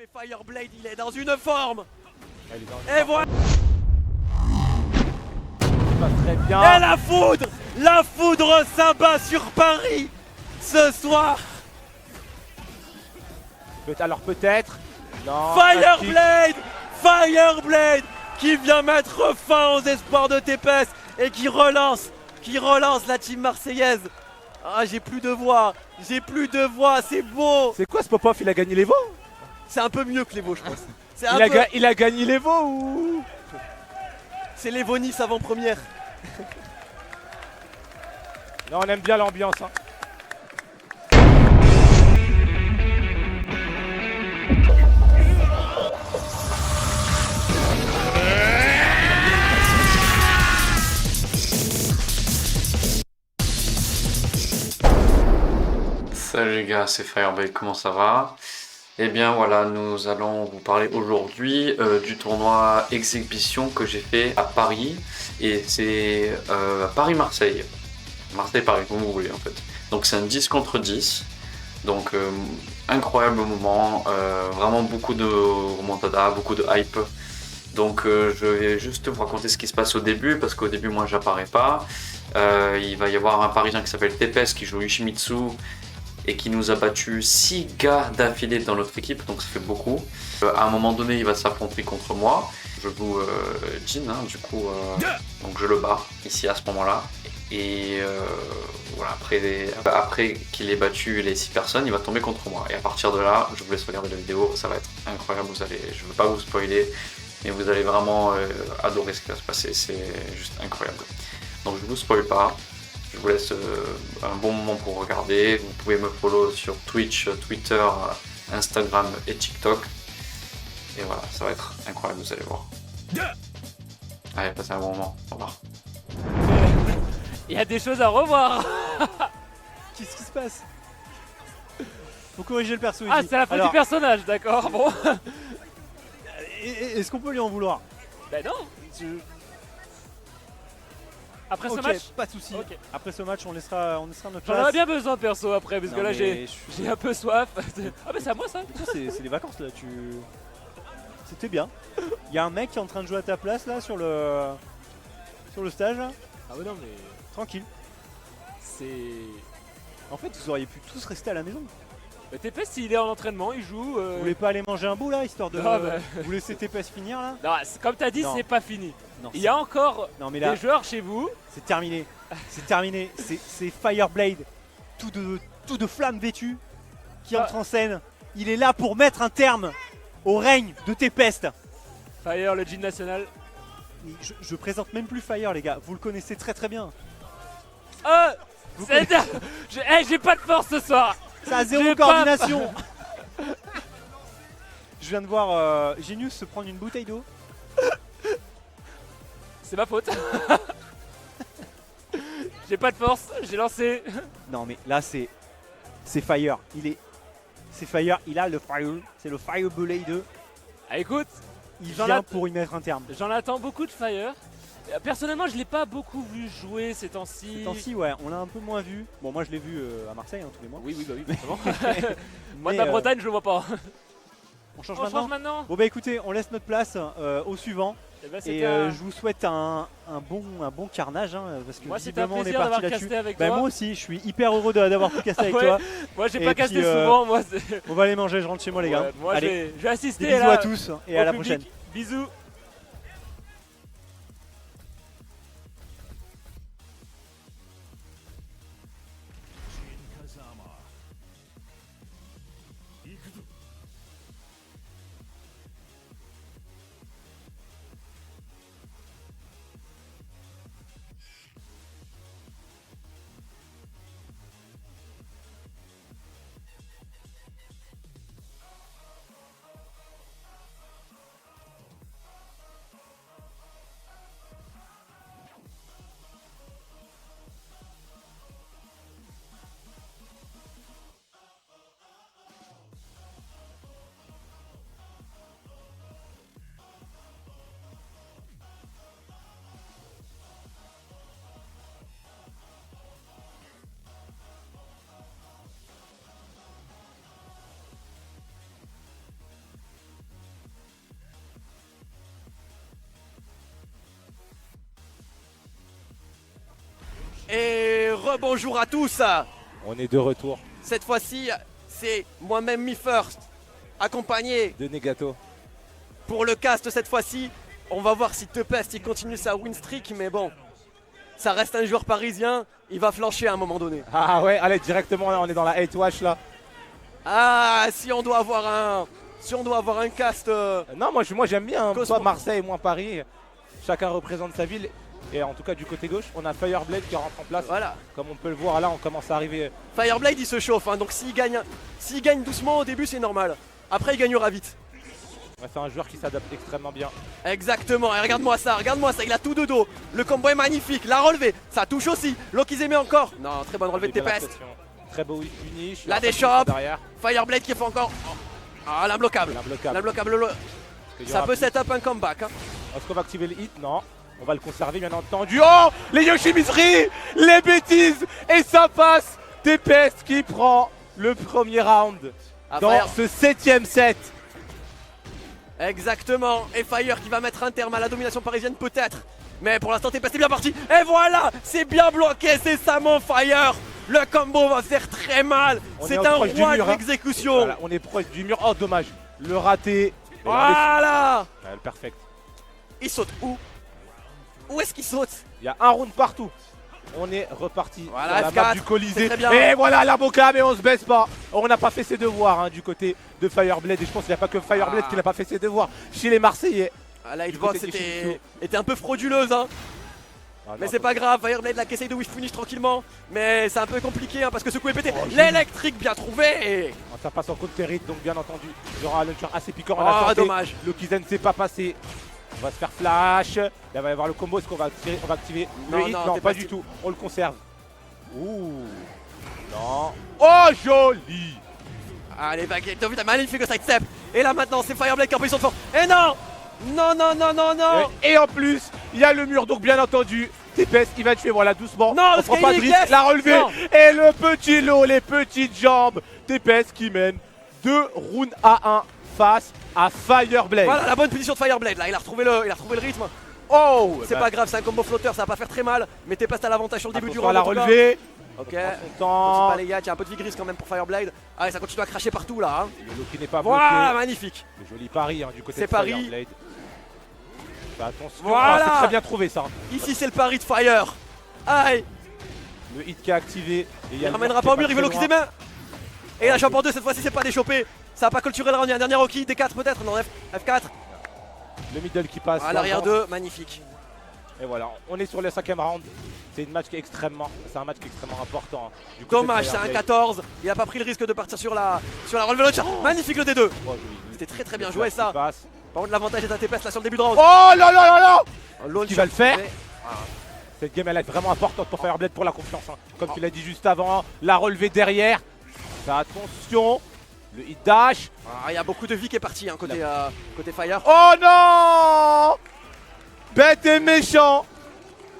mais Fireblade, il est dans une forme. Et voilà. Pas très bien. Et la foudre s'abat sur Paris ce soir. Alors peut-être. Non. Fireblade qui vient mettre fin aux espoirs de TPS et qui relance la team marseillaise. Ah, j'ai plus de voix, c'est beau. C'est quoi ce pop-off? Il a gagné les veaux? C'est un peu mieux que les veaux, je pense. Il a gagné les veaux ou? C'est les veaux Nice avant-première. Là, on aime bien l'ambiance. Hein. Salut les gars, c'est Fireblade, comment ça va? Eh bien voilà, nous allons vous parler aujourd'hui du tournoi exhibition que j'ai fait à Paris. Et c'est Paris-Marseille. Marseille-Paris, comme vous voulez en fait. Donc c'est un 10 contre 10. Donc incroyable moment, vraiment beaucoup de remontada, beaucoup de hype. Donc je vais juste vous raconter ce qui se passe au début, parce qu'au début moi j'apparais pas. Il va y avoir un Parisien qui s'appelle Tepes qui joue Yoshimitsu et qui nous a battu 6 gars d'affilée dans notre équipe, donc ça fait beaucoup. À un moment donné, il va s'affronter contre moi. Je joue Jin, hein, du coup, donc je le bats ici à ce moment-là. Et voilà, après qu'il ait battu les 6 personnes, il va tomber contre moi. Et à partir de là, je vous laisse regarder la vidéo, ça va être incroyable. Je ne veux pas vous spoiler, mais vous allez vraiment adorer ce qui va se passer. C'est juste incroyable. Donc je ne vous spoil pas. Je vous laisse un bon moment pour regarder. Vous pouvez me follow sur Twitch, Twitter, Instagram et TikTok. Et voilà, ça va être incroyable, vous allez voir. Allez, passez un bon moment. Au revoir. Il y a des choses à revoir. Qu'est-ce qui se passe? Faut corriger le perso. Ah, c'est la faute du personnage, d'accord. Bon. Est-ce qu'on peut lui en vouloir? Ben non. Après ce Ok, match, pas de soucis. Ok. Après ce match, on laissera notre j'en place. aurais bien besoin perso après, parce Non, que là mais j'ai un peu soif. Ah mais c'est à moi ça. C'est les vacances là. C'était bien. Il y a un mec qui est en train de jouer à ta place là sur le stage. Là. Ah ouais non mais Tranquille. c'est... En fait, vous auriez pu tous rester à la maison. Bah, TPS il est en entraînement, il joue. Vous voulez pas aller manger un bout là, histoire de Non, bah. vous laisser TPS finir là? Non, comme t'as dit, Non. c'est pas fini. Non, Il y a encore non mais là, des joueurs chez vous. c'est terminé. C'est terminé. C'est Fireblade, tout de flammes vêtues, qui entre en scène. Il est là pour mettre un terme au règne de Tempest. Fire, le Jin national. Je présente même plus Fire, les gars. Vous le connaissez très très bien. Oh, Vous j'ai pas de force ce soir. Ça a zéro J'ai coordination. Je viens de voir Genius se prendre une bouteille d'eau. C'est ma faute. J'ai pas de force, j'ai lancé. Non mais là c'est Fire. C'est Fire. Il a le Fire. C'est le Fireblade. Ah écoute, Il vient pour y mettre un terme. j'en attends beaucoup de Fire. Personnellement, je l'ai pas beaucoup vu jouer ces temps-ci. Ces temps-ci, ouais, on l'a un peu moins vu. Bon, moi je l'ai vu à Marseille tous les mois. Oui, bah oui, forcément. Moi de Mais, la Bretagne, je le vois pas. On change On maintenant. change maintenant. Bon bah écoutez, on laisse notre place au suivant. Et, bah, Et je vous souhaite un bon carnage parce que moi, c'était un visiblement on est plaisir parti d'avoir là-dessus. casté avec Bah toi. moi aussi, je suis hyper heureux d'avoir tout cassé avec Ouais. toi. Moi, j'ai Et pas puis, casté souvent. Moi, On va aller manger, je rentre chez moi les gars. Ouais, moi, Allez, j'ai assisté des bisous là, à tous et au à la public. prochaine. Bisous. Et rebonjour à tous. On est de retour Cette fois-ci, c'est moi-même MeFirst, accompagné de Negato. pour le cast cette fois-ci. On va voir si Tepest il continue sa win streak, mais bon, ça reste un joueur parisien, il va flancher à un moment donné. Ah ouais, allez, directement, là, on est dans la 8 watch là. Ah, si on doit avoir un cast, Non, moi j'aime bien, hein. Cosmo. Soit Marseille, moi Paris. Chacun représente sa ville. Et en tout cas, du côté gauche, on a Fireblade qui rentre en place. voilà. Comme on peut le voir là, on commence à arriver. Fireblade il se chauffe, hein, donc s'il gagne doucement au début c'est normal. Après il gagnera vite. Ouais, c'est un joueur qui s'adapte extrêmement bien. Exactement, et regarde-moi ça, il a tout de dos. Le combo est magnifique, la relevée, ça touche aussi. Lokizeme encore. Non, très bonne relevée de Très belle Tepest. action. Très beau finish. La Après, déchoppe. derrière. Fireblade qui fait encore. Ah, l'imbloquable. L'imblocable. L'imbloquable. Parce qu'il y Ça aura peut plus. set up un comeback. Hein. Est-ce qu'on va activer le hit? Non. On va le conserver bien entendu. Oh, les Yoshimitsu, les bêtises. Et ça passe. Tepest qui prend le premier round Ah, dans Fire- ce 7ème set. Exactement. Et Fire qui va mettre un terme à la domination parisienne peut-être. Mais pour l'instant Tepest est bien parti. Et voilà, c'est bien bloqué, c'est ça mon Fire. Le combo va faire très mal. On C'est est un proche du roi de mur, hein. l'exécution. Voilà, on est proche du mur. Oh, dommage. Le raté. Mais Voilà. ouais, le perfect. Il saute où? Où est-ce qu'il saute? Il y a un round partout. On est reparti Voilà, sur la map F4, du Colisée. c'est très bien. Et voilà la boca, mais on se baisse pas. On n'a pas fait ses devoirs hein, du côté de Fireblade. Et je pense qu'il n'y a pas que Fireblade Ah. qui n'a pas fait ses devoirs chez les Marseillais. Ah, la Du hitbox côté des était un peu frauduleuse. Hein. Ah, Mais non, c'est pas grave, Fireblade là qui essaye de whiff punish tranquillement. Mais c'est un peu compliqué hein, parce que ce coup est pété. Oh, L'électrique bien trouvé. ça passe en côte terrible, donc bien entendu, il y aura un launcher assez piquant. On a Ah, tenté. dommage. Le Kizen ne s'est pas passé. On va se faire flash. Là, il va y avoir le combo. Est-ce qu'on va activer Non, le hit? non, Non, t'es pas pas du si- tout. On le conserve. Ouh. Non. Oh, joli. Allez, baguette, t'as vu, t'as magnifique le sidestep. Et là maintenant, c'est Fireblade qui est en position de force. Et non. Non. Et en plus, il y a le mur, donc bien entendu, Tepest, il va tuer, voilà, doucement. Non, on le prend pas de scaling, risque, yes. la relevée. Non. Et le petit lot, les petites jambes. Tepest qui mène 2 rounds à 1 face à Fireblade. Voilà la bonne position de Fireblade là, il a retrouvé le rythme. Oh, C'est pas grave, c'est un combo flotteur, ça va pas faire très mal. Mais Tepest à l'avantage sur le début du attention à round. la en tout cas. relevée. Ok. On prend son Continue temps. pas les gars, il y a un peu de vie grise quand même pour Fireblade. Ah, et ça continue à cracher partout là. Hein. Le lot qui n'est pas Voilà, bloqué. magnifique. Le joli pari hein, du côté C'est de pari. Fireblade. Fais attention. Voilà. Ah, c'est très bien trouvé ça. Ici, c'est le pari de Fire. Aïe, Le hit qui est activé. Et il y il a le ramènera qui pas est au mur, il veut très l'occuper loin. main. Et la champ en deux, cette fois-ci, c'est pas déchopé. Ça va pas clôturer le round, il y a un dernier Rocky, D4 peut-être, non, F4. Le middle qui passe. À l'arrière l'avance. 2, magnifique. Et voilà, on est sur le 5ème round. C'est un match qui est extrêmement important. hein, du côté de Dommage, c'est un Fireblade. 14. Il a pas pris le risque de partir sur la relevée launcher. Magnifique le D2. Oh, joli. C'était très bien Le joué flash ça. qui passe. Par contre, l'avantage est à Tepest là sur le début de round. Oh là là là là. Launcher Qui va le faire? fait. Cette game elle est vraiment importante pour Fireblade pour la confiance. hein. Comme tu l'as dit juste avant, la relevée derrière. Fais attention. Le hit dash. Ah, il y a beaucoup de vie qui est parti hein, côté Fire. Oh non. Bête et méchant.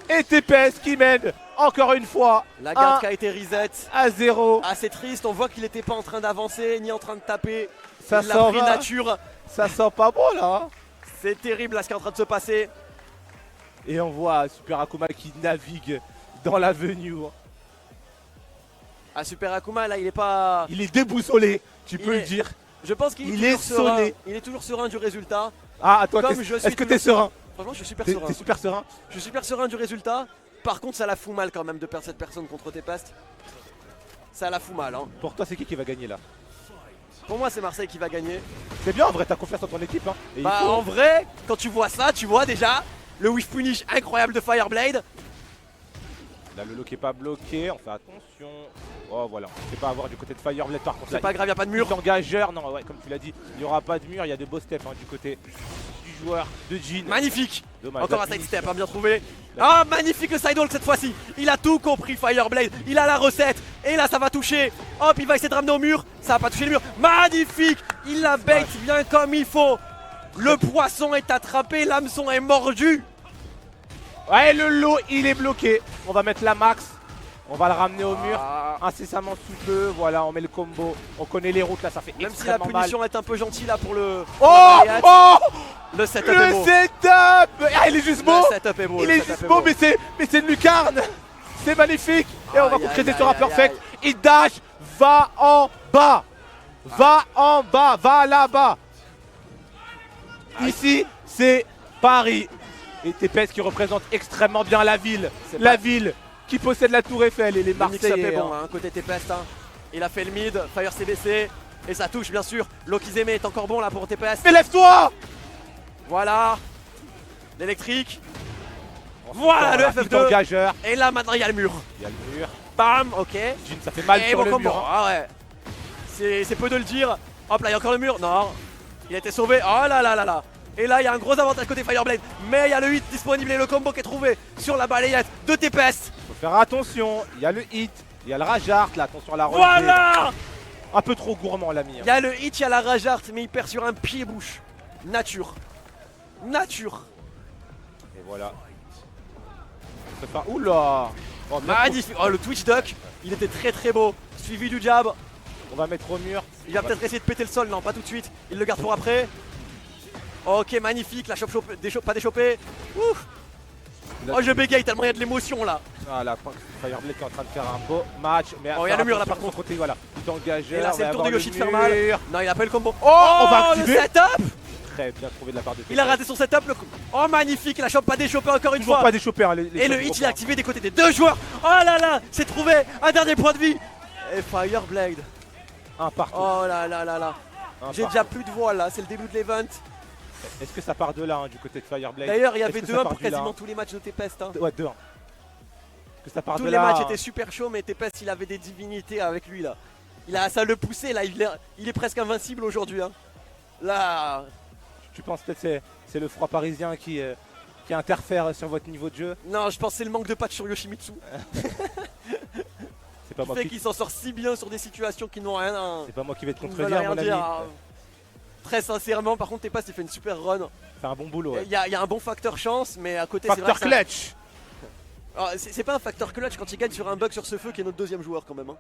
Et Tepest qui mène encore une fois La garde 1 qui a été reset. à 0. Ah, c'est triste, on voit qu'il était pas en train d'avancer ni en train de taper. Ça Il l'a sent pris va. nature. Ça sent pas bon là. hein. C'est terrible là ce qui est en train de se passer. Et on voit Super Akuma qui navigue dans l'avenue. Ah, Super Akuma là, il est pas. Il est déboussolé, tu Il peux est- le dire. Je pense qu'il Il est, est toujours serein. sonné. Il est toujours serein du résultat. Ah, toi, Comme je suis est-ce que t'es toujours- serein? Franchement, je suis super T'es serein. super serein? Je suis super serein du résultat. Par contre, ça la fout mal quand même de perdre cette personne contre Tepest. Ça la fout mal. Hein. Pour toi, c'est qui va gagner là? Pour moi, c'est Marseille qui va gagner. C'est bien en vrai, t'as confiance en ton équipe. Hein. Et il Bah, faut- en vrai, quand tu vois ça, tu vois déjà le whiff punish incroyable de Fireblade. Là, le lock est pas bloqué, on fait attention. Oh voilà, on ne fait pas avoir du côté de Fireblade par contre. C'est là, pas grave, y a pas de mur. L'engageur, non, ouais, comme tu l'as dit, il n'y aura pas de mur, il y a de beaux steps hein, du côté du joueur de Jean. Magnifique. Dommage, Encore la un side punition. step, hein, bien trouvé. Ah, magnifique le sidewalk cette fois-ci. Il a tout compris, Fireblade. Il a la recette. Et là, ça va toucher. Hop, il va essayer de ramener au mur. Ça va pas toucher le mur. Magnifique. Il la bait bien comme il faut. Le poisson est attrapé. L'hameçon est mordu. Ouais, le lot, il est bloqué. On va mettre la max. On va le ramener au mur Ah, incessamment sous peu. Voilà, on met le combo. On connaît les routes là, ça fait même si la extrêmement mal. punition est un peu gentille là pour le. Oh, la variante, oh, le setup est le beau. setup. Ah, il est juste beau. Le setup est beau. Il le est setup juste beau, mais c'est une lucarne. c'est magnifique. Et on va Aïe, concrétiser aïe, sur un aïe, perfect. Il dash, va en bas. Va en bas, va là-bas. Ici, c'est Paris. Et TPS qui représente extrêmement bien la ville. C'est La pas- ville qui possède la Tour Eiffel et les Le mix-up Marseillais. est bon, hein, côté TPS. Hein. Il a fait le mid, Fire CBC. Et ça touche, bien sûr. Lokizeme est encore bon là pour TPS. Mais lève-toi. Voilà. L'électrique. Voilà le FF2. Engageur. Et là, maintenant, il y a le mur. Il y a le mur. Bam, ok. Jin, ça fait mal Et sur bon le combo. mur. Hein. Ah ouais. C'est peu de le dire. Hop là, il y a encore le mur. Non. Il a été sauvé. Oh là là là là. Et là, il y a un gros avantage côté Fireblade. Mais il y a le hit disponible et le combo qui est trouvé sur la balayette de TPS. Faut faire attention. Il y a le hit. Il y a le Rajart. Là, attention à la relevée. Voilà. Un peu trop gourmand, l'ami. Il y a le hit, il y a la Rajart, mais il perd sur un pied-bouche. Nature. Nature. Et voilà. Ça fait... Oula. Oh, bien Magnifique. Oh, le Twitch Duck, il était très très beau. Suivi du jab. On va mettre au mur. Il va peut-être essayer de péter le sol. Non, pas tout de suite. Il le garde pour après. Ok, magnifique. La chope, pas déchopée. Ouf. Oh, je bégaye tellement il y a de l'émotion là. Ah, la Fireblade qui est en train de faire un beau match. Mais Oh, il y a le mur là par contre. Côté, voilà. Il engage. Et là, c'est le tour de Yoshi de faire mal. Non, il a pas eu le combo. Oh, on va le activer. setup. Très bien trouvé de la part de Il a raté son setup. Oh, magnifique. La chope pas déchopée encore une Toujours fois. pas déchopé. Hein, les Et le hit, il est activé des côtés des deux joueurs. Oh là là, c'est trouvé. Un dernier point de vie. Et Fireblade. Un partout. Oh là là là là. Un J'ai partout. déjà plus de voix là, c'est le début de l'event. Est-ce que ça part de là, hein, du côté de Fireblade? D'ailleurs, il y Est-ce avait que ça 2-1 part pour du là, quasiment hein tous les matchs de Tempest. Hein. Ouais, 2-1. Que ça part Tous de les là. matchs hein. étaient super chauds, mais Tempest il avait des divinités avec lui là. Ça le poussait là, il est presque invincible aujourd'hui. Hein. Là, Tu penses peut-être que c'est le froid parisien qui interfère sur votre niveau de jeu? non, je pense que c'est le manque de patch sur Yoshimitsu. C'est pas Qui moi fait qui, qu'il s'en sort si bien sur des situations qui n'ont rien à. c'est pas moi qui vais te qui ne veulent contredire, rien mon ami. dire. Hein. Très sincèrement, par contre, Tempest il fait une super run. C'est un bon boulot. Ouais. Il y a un bon facteur chance, mais à côté, c'est vrai Facteur que ça- clutch. Alors, c'est pas un facteur clutch quand il gagne sur un bug sur ce feu qui est notre deuxième joueur quand même. Hein.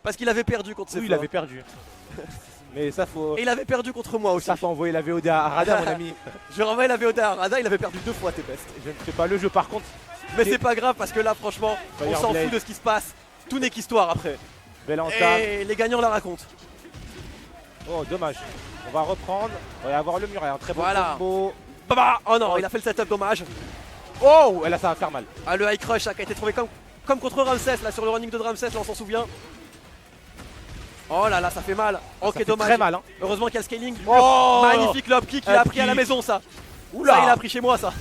Parce qu'il avait perdu contre ce Oui, feu. il avait perdu. Mais ça faut. Et il avait perdu contre moi aussi. Ça faut envoyer la VOD à Rada, mon ami. Je renvoie la VOD à Rada, il avait perdu 2 fois Tempest. Je ne fais pas le jeu par contre. Mais c'est pas grave parce que là franchement, on s'en Fireblade. fout de ce qui se passe. Tout n'est qu'histoire après. Belle entame. Et les gagnants la racontent. Oh, dommage. On va reprendre. On va avoir le mur. Il y a un très beau Voilà. combo. Bah, oh non, il a fait le setup, dommage. Oh, et là ça va faire mal. Ah, le high crush qui a été trouvé comme contre Ramsès là sur le running de Ramsès, là on s'en souvient. Oh là là, ça fait mal. Ok, Ça fait dommage. très mal. Hein. Heureusement qu'il y a le scaling. Oh, Magnifique lob kick, il a appris à la kick. maison ça. Oula. Ça, il a appris chez moi ça.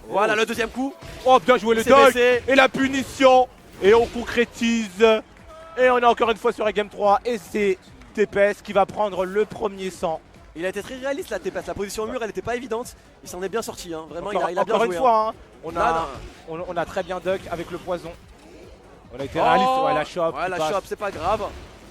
Voilà le deuxième coup. Oh, bien joué le C'est dodge. baissé. Et la punition. Et on concrétise. Et on est encore une fois sur la game 3. Et c'est TPS qui va prendre le premier sang. Il a été très réaliste la TPS, la position au mur elle était pas évidente. Il s'en est bien sorti, hein. Vraiment Encore, il a bien encore joué. une hein. fois, hein, on, Là, a, on a très bien duck avec le poison. On a été réaliste. Ouais, la shop. Ouais, qui la passe. shop, c'est pas grave.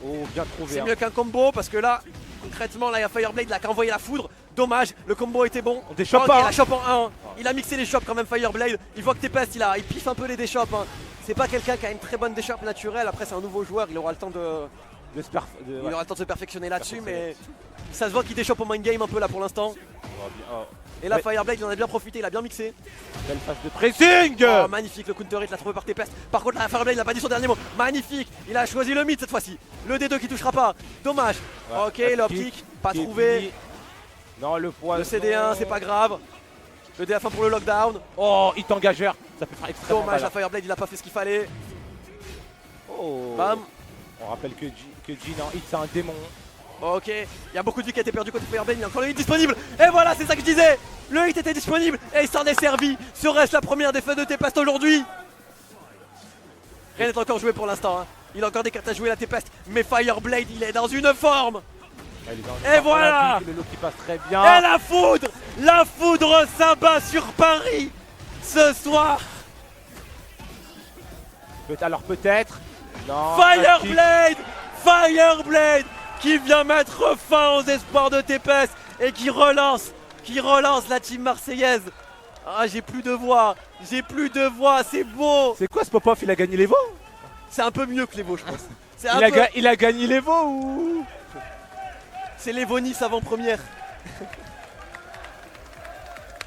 Oh, bien trouvé. C'est hein. mieux qu'un combo parce que là, concrètement, là il y a Fireblade là, qui a envoyé la foudre. Dommage, le combo était bon. On déchoppe Ok, pas. la hein. shop en 1. Il a mixé les shops quand même Fireblade. Il voit que Tempest il piffe un peu les déchoppes. Hein. C'est pas quelqu'un qui a une très bonne déchoppe naturelle. Après, c'est un nouveau joueur, il aura le temps de. De se perf- de- Il ouais. aura le temps de se perfectionner là-dessus, mais ça se voit qu'il déchoppe au mind game un peu là pour l'instant. Oh, bien. Oh, Et là, Ouais. Fireblade il en a bien profité, il a bien mixé. belle phase de pressing. Oh, magnifique, le counter hit l'a trouvé par Tempest. Par contre, la Fireblade il a pas dit son dernier mot. Magnifique, il a choisi le mid cette fois-ci. Le D2 qui touchera pas. Dommage. Ouais, Ok, la l'optique, pas qui est trouvé. fini. Non, le poison. Le CD1, c'est pas grave. Le DF1 pour le lockdown. Oh, hit engageur. Ça peut faire extrêmement Dommage, mal. la Fireblade il a pas fait ce qu'il fallait. Oh. Bam. On rappelle que Jin en hit c'est un démon. Ok, il y a beaucoup de vie qui a été perdu côté Fireblade, il y a encore le hit disponible. Et voilà, c'est ça que je disais. Le hit était disponible et il s'en est servi. Serait-ce la première défaite de Tempest aujourd'hui? Rien n'est encore joué pour l'instant. Hein. Il a encore des cartes à jouer la Tempest. Mais Fireblade, il est dans une forme. Elle est dans Et une voilà. olympique, le lot qui passe très Et bien. la foudre s'abat sur Paris ce soir. Alors peut-être. Non. Fireblade qui vient mettre fin aux espoirs de Tempest et qui relance la team marseillaise. Ah, j'ai plus de voix, c'est beau. C'est quoi ce pop-off? Il a gagné les veaux? C'est un peu mieux que les Vaux, je pense. C'est Il a gagné les veaux ou? C'est les Vaux Nice avant-première.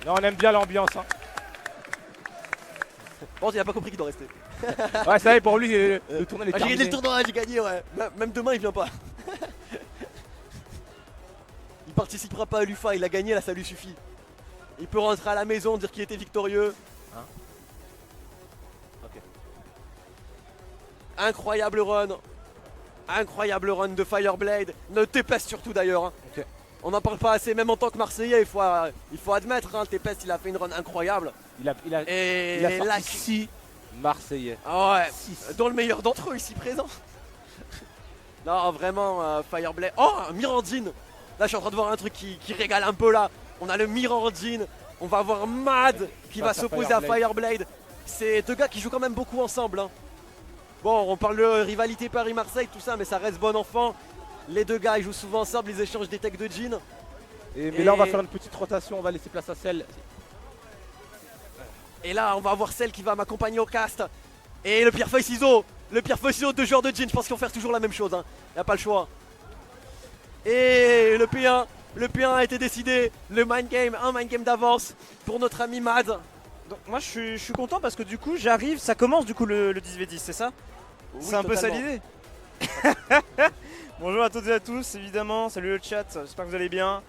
Non, on aime bien l'ambiance. Hein. Bon, il a pas compris qu'il doit rester. Ouais, ça y est, pour lui, le tournoi est Ah, j'ai gagné terminé. le tournoi, j'ai gagné, ouais. Même demain, il vient pas. Il participera pas à l'UFA, il a gagné, là, ça lui suffit. Il peut rentrer à la maison, dire qu'il était victorieux. Hein ok. Incroyable run. Incroyable run de Fireblade. Ne Tempest surtout d'ailleurs. Hein. Ok. On n'en parle pas assez, même en tant que Marseillais, il faut admettre, hein, Tempest il a fait une run incroyable. Il a Et sorti là, 6 Marseillais. ah ouais, Six. dont le meilleur d'entre eux ici présent. Non, vraiment, Fireblade. Oh, un Mirandine. Là, je suis en train de voir un truc qui régale un peu là. On a le Mirandine. On va voir Mad qui va Face à s'opposer à Fireblade. C'est deux gars qui jouent quand même beaucoup ensemble. Hein. Bon, on parle de rivalité Paris-Marseille, tout ça, mais ça reste bon enfant. Les deux gars, ils jouent souvent ensemble, ils échangent des techs de jean. Mais là, on va faire une petite rotation. On va laisser place à celle. Et là, on va voir celle qui va m'accompagner au cast. Et le pierre-feuille-ciseau. Le pierre-feuille-ciseau, deux joueurs de jean. Je pense qu'ils vont faire toujours la même chose. Hein. Y a pas le choix. Et le P1 a été décidé. Le mind game, un mind game d'avance pour notre ami Mad. Donc moi je suis content parce que du coup j'arrive, ça commence du coup le 10v10, c'est ça? Oui, C'est un peu ça totalement. l'idée. Bonjour à toutes et à tous, évidemment, salut le chat, j'espère que vous allez bien.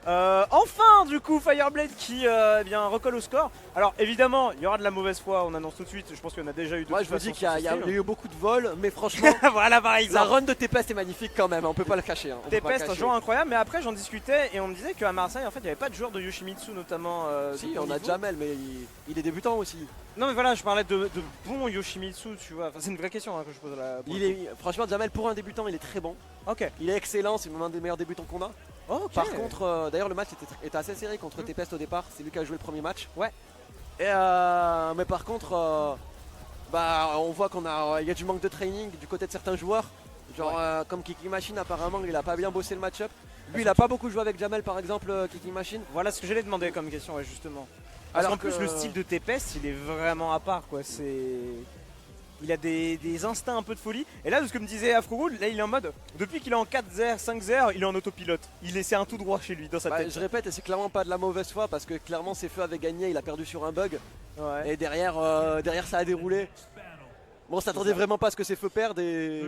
Enfin du coup Fireblade qui eh bien, recolle au score. Alors évidemment il y aura de la mauvaise foi, on annonce tout de suite, je pense qu'il y en a déjà eu de Moi, toute je vous façon dis qu'il y, sur ce a stream. eu beaucoup de vols, mais franchement, Voilà par la exemple. run de Tempest est magnifique quand même. On peut pas le cacher. Hein. On peut pas le Tempest, un cacher. joueur incroyable, mais après j'en discutais et on me disait qu'à Marseille en fait il n'y avait pas de joueur de Yoshimitsu notamment. Si, de bon on a niveau. Jamel, mais il est débutant aussi. Non mais voilà, je parlais de bon Yoshimitsu, tu vois. Enfin, c'est une vraie question hein, que je pose là. Franchement, Jamel, pour un débutant, il est très bon. Ok. Il est excellent, c'est l'un des meilleurs débutants qu'on a. Ok. Par contre, d'ailleurs, le match était assez serré contre Tempest au départ. C'est lui qui a joué le premier match. Ouais. Et mais par contre, bah, on voit il y a du manque de training du côté de certains joueurs. Genre, comme Kicking Machine, apparemment, il a pas bien bossé le match-up. Lui, il a pas beaucoup joué avec Jamel, par exemple, Kicking Machine. Voilà ce que j'allais demander comme question, ouais, justement. Parce Alors qu'en plus, que- le style de Tempest, il est vraiment à part, quoi. Il a des instincts un peu de folie. Et là, de ce que me disait Afrogoul, là, il est en mode. Depuis qu'il est en 4-0, 5-0, il est en autopilote. Il essaie un tout droit chez lui, dans sa Bah, tête. je répète, et c'est clairement pas de la mauvaise foi parce que clairement, ses feux avaient gagné, il a perdu sur un bug. Ouais. Et derrière, ça a déroulé. Bon, on s'attendait vraiment pas à ce que ses feux perdent et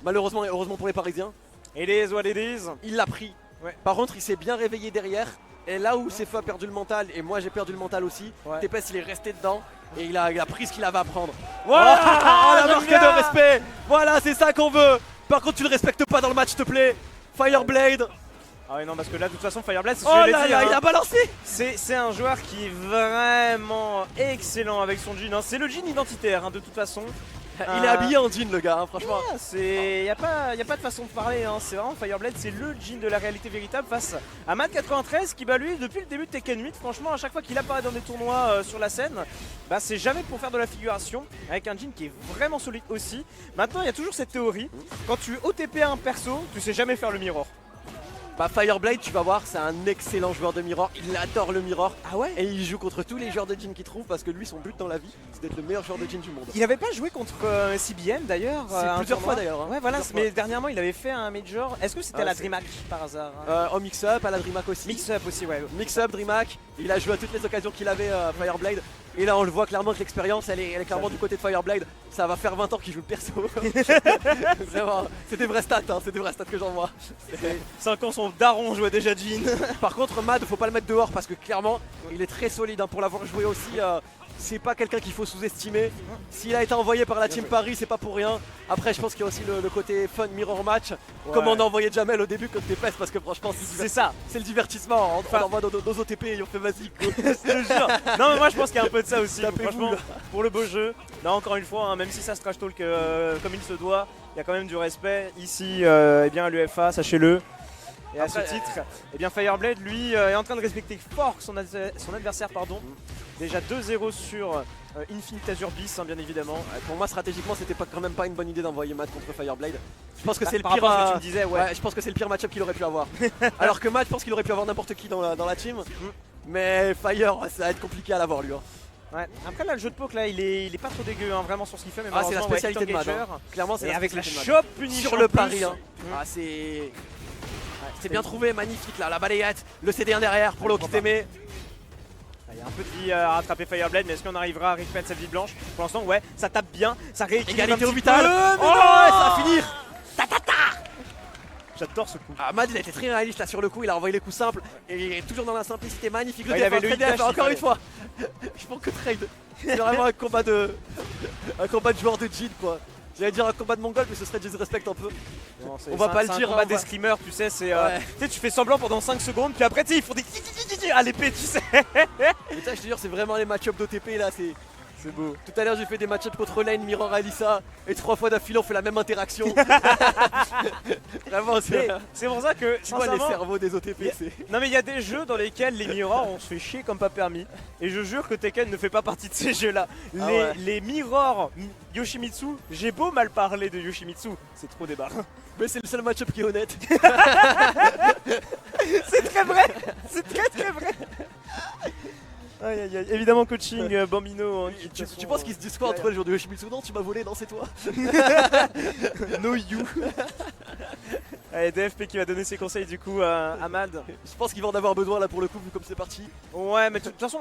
malheureusement et heureusement pour les Parisiens, It is what it is. il l'a pris. Ouais. Par contre, il s'est bien réveillé derrière. Et là où ses feux a perdu le mental, et moi j'ai perdu le mental aussi, Ouais. Tempest il est resté dedans et il a pris ce qu'il avait à prendre. Voilà, Oh, la j'aime marque bien. de respect. Voilà, c'est ça qu'on veut. Par contre, tu le respectes pas dans le match, s'il te plaît. Fireblade. Ah ouais, non, parce que là, de toute façon, Fireblade, c'est ce que Oh j'allais là dire, là, hein. il a balancé. C'est un joueur qui est vraiment excellent avec son jean. Hein. C'est le jean identitaire, hein, de toute façon. Il est habillé en jean, le gars, hein, franchement. Y a pas de façon de parler, hein. C'est vraiment Fireblade, c'est le jean de la réalité véritable face à Matt93 qui bat lui depuis le début de Tekken 8. Franchement, à chaque fois qu'il apparaît dans des tournois sur la scène, bah c'est jamais pour faire de la figuration, avec un jean qui est vraiment solide aussi. Maintenant, il y a toujours cette théorie, quand tu OTP un perso, tu sais jamais faire le mirror. Bah Fireblade, tu vas voir, c'est un excellent joueur de mirror, il adore le mirror. Ah ouais? Et il joue contre tous les joueurs de jean qu'il trouve parce que lui, son but dans la vie, c'est d'être le meilleur joueur de jean du monde. Il avait pas joué contre CBM d'ailleurs C'est un plusieurs tournoi. fois d'ailleurs. Hein. Ouais voilà, Plusieurs mais dernièrement il avait fait un major. Est-ce que c'était à la c'est- DreamHack par hasard? fois. Au mix-up, à la DreamHack aussi. Mix-up aussi, ouais. Mix-up, DreamHack, il a joué à toutes les occasions qu'il avait Fireblade. Et là, on le voit clairement que l'expérience, elle est clairement du côté de Fireblade. Ça va faire 20 ans qu'il joue le perso. Vraiment, c'est des vraies stats, hein, c'est des vraies stats que j'en vois. 5 ans son daron jouait déjà Jean. Par contre, Mad, faut pas le mettre dehors parce que clairement, il est très solide hein, pour l'avoir joué aussi. C'est pas quelqu'un qu'il faut sous-estimer. S'il a été envoyé par la Team Paris, c'est pas pour rien. Après, je pense qu'il y a aussi le côté fun mirror match. Comme on a envoyé Jamel au début contre Tempest parce que franchement, C'est ça, c'est le divertissement. On envoie nos OTP et on fait vas-y. Go. je te jure. Non mais moi je pense qu'il y a un peu de ça aussi. Tapez-vous, Franchement, là. pour le beau jeu. Là encore une fois, hein, même si ça se trash talk comme il se doit, il y a quand même du respect. Ici, eh bien à l'UFA, sachez-le. Et à ce Après, titre, eh bien Fireblade lui est en train de respecter fort son adversaire, pardon. Déjà 2-0 sur Infinite Azurbis, hein, bien évidemment. Pour moi, stratégiquement, c'était quand même pas une bonne idée d'envoyer Mad contre Fireblade. Je pense que c'est le Par pire. rapport à ce que tu me disais, ouais. Je pense que c'est le pire match-up qu'il aurait pu avoir. Alors que Mad, je pense qu'il aurait pu avoir n'importe qui dans la team. Mais Fire, ça va être compliqué à l'avoir lui. Hein. Ouais. Après là le jeu de poke là il est pas trop dégueu hein, vraiment sur ce qu'il fait mais Ah, c'est la malheureusement, ouais, spécialité de Mad. Hit-Engager. Hein. Clairement, c'est Et la avec la spécialité de Mad. shop punition Sur le en plus. pari. Hein. Ah, c'est bien trouvé, magnifique là, la balayette, le CD1 derrière pour l'Okiteme. Il y a un peu de vie à rattraper Fireblade, mais est-ce qu'on arrivera à récupérer cette vie blanche? Pour l'instant, ouais, ça tape bien, ça rééquilibre un Égalité petit au vital. peu, Oh, mais ouais, non ça va finir. J'adore ce coup. Ah, Mad il a été très réaliste là sur le coup, il a envoyé les coups simples et toujours dans la simplicité magnifique. Ouais, il avait le très bien, hit dash, encore il une fois. Je pense que trade. C'est vraiment un combat de joueur de Jin quoi. J'allais dire un combat de mongol mais ce serait disrespect un peu. Non, On va pas le c'est dire, un combat hein, des on va- screamers, tu sais, c'est. Ouais. Tu sais, tu fais semblant pendant 5 secondes, puis après, tu sais, ils font des à l'épée, tu sais. Et ça je te jure c'est vraiment les match-up d'OTP là, c'est beau. Tout à l'heure j'ai fait des match-up contre Lane, Mirror, Alissa et 3 fois d'affilée on fait la même interaction. Vraiment Mais c'est. c'est pour ça que, Tu vois les sincèrement, cerveaux des OTP c'est. non mais il y a des jeux dans lesquels les mirrors on se fait chier comme pas permis. Et je jure que Tekken ne fait pas partie de ces jeux là. Ah ouais. Les mirrors Yoshimitsu, j'ai beau mal parler de Yoshimitsu, c'est trop débat. Mais c'est le seul match-up qui est honnête. C'est très vrai. C'est très vrai. Aïe aïe aïe, évidemment coaching Bambino. Hein, qui, de toute façon, Tu penses qu'ils se disent quoi entre eux les joueurs de Yoshimitsu? Non tu m'as volé, non c'est toi. No you. Allez, DFP qui va donner ses conseils du coup à Mad. Je pense qu'ils vont en avoir besoin là pour le coup vu comme c'est parti. Ouais, mais de toute façon,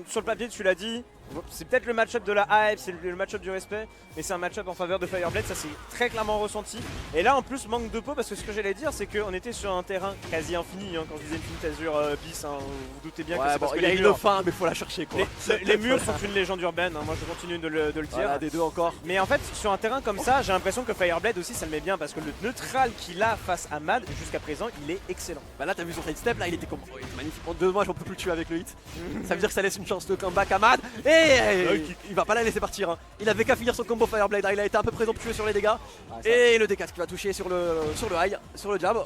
sur le papier, tu l'as dit, c'est peut-être le match-up de la hype, c'est le match-up du respect, mais c'est un match-up en faveur de Fireblade, ça c'est très clairement ressenti. Et là, en plus, manque de peau, parce que ce que j'allais dire, c'est qu'on était sur un terrain quasi infini, hein, quand je disais Infinite Azure bis, hein, vous vous doutez bien que c'est parce que il a les une murs, fin mais faut la chercher quoi. les murs sont une légende urbaine, hein, moi je continue de le dire. Voilà, des deux encore. Mais en fait, sur un terrain comme ça, j'ai l'impression que Fireblade aussi ça le met bien, parce que le neutral qu'il a face à Mad, jusqu'à présent, il est excellent. Bah là t'as vu son sidestep là il était magnifique. En 2 mois j'en peux plus le tuer avec le hit. Ça veut dire que ça laisse une chance de comeback à Mad. Et il va pas la laisser partir. Hein. Il avait qu'à finir son combo Fireblade. Il a été un peu présent pour tuer sur les dégâts. Et le D4 qui va toucher sur le high, sur le jab.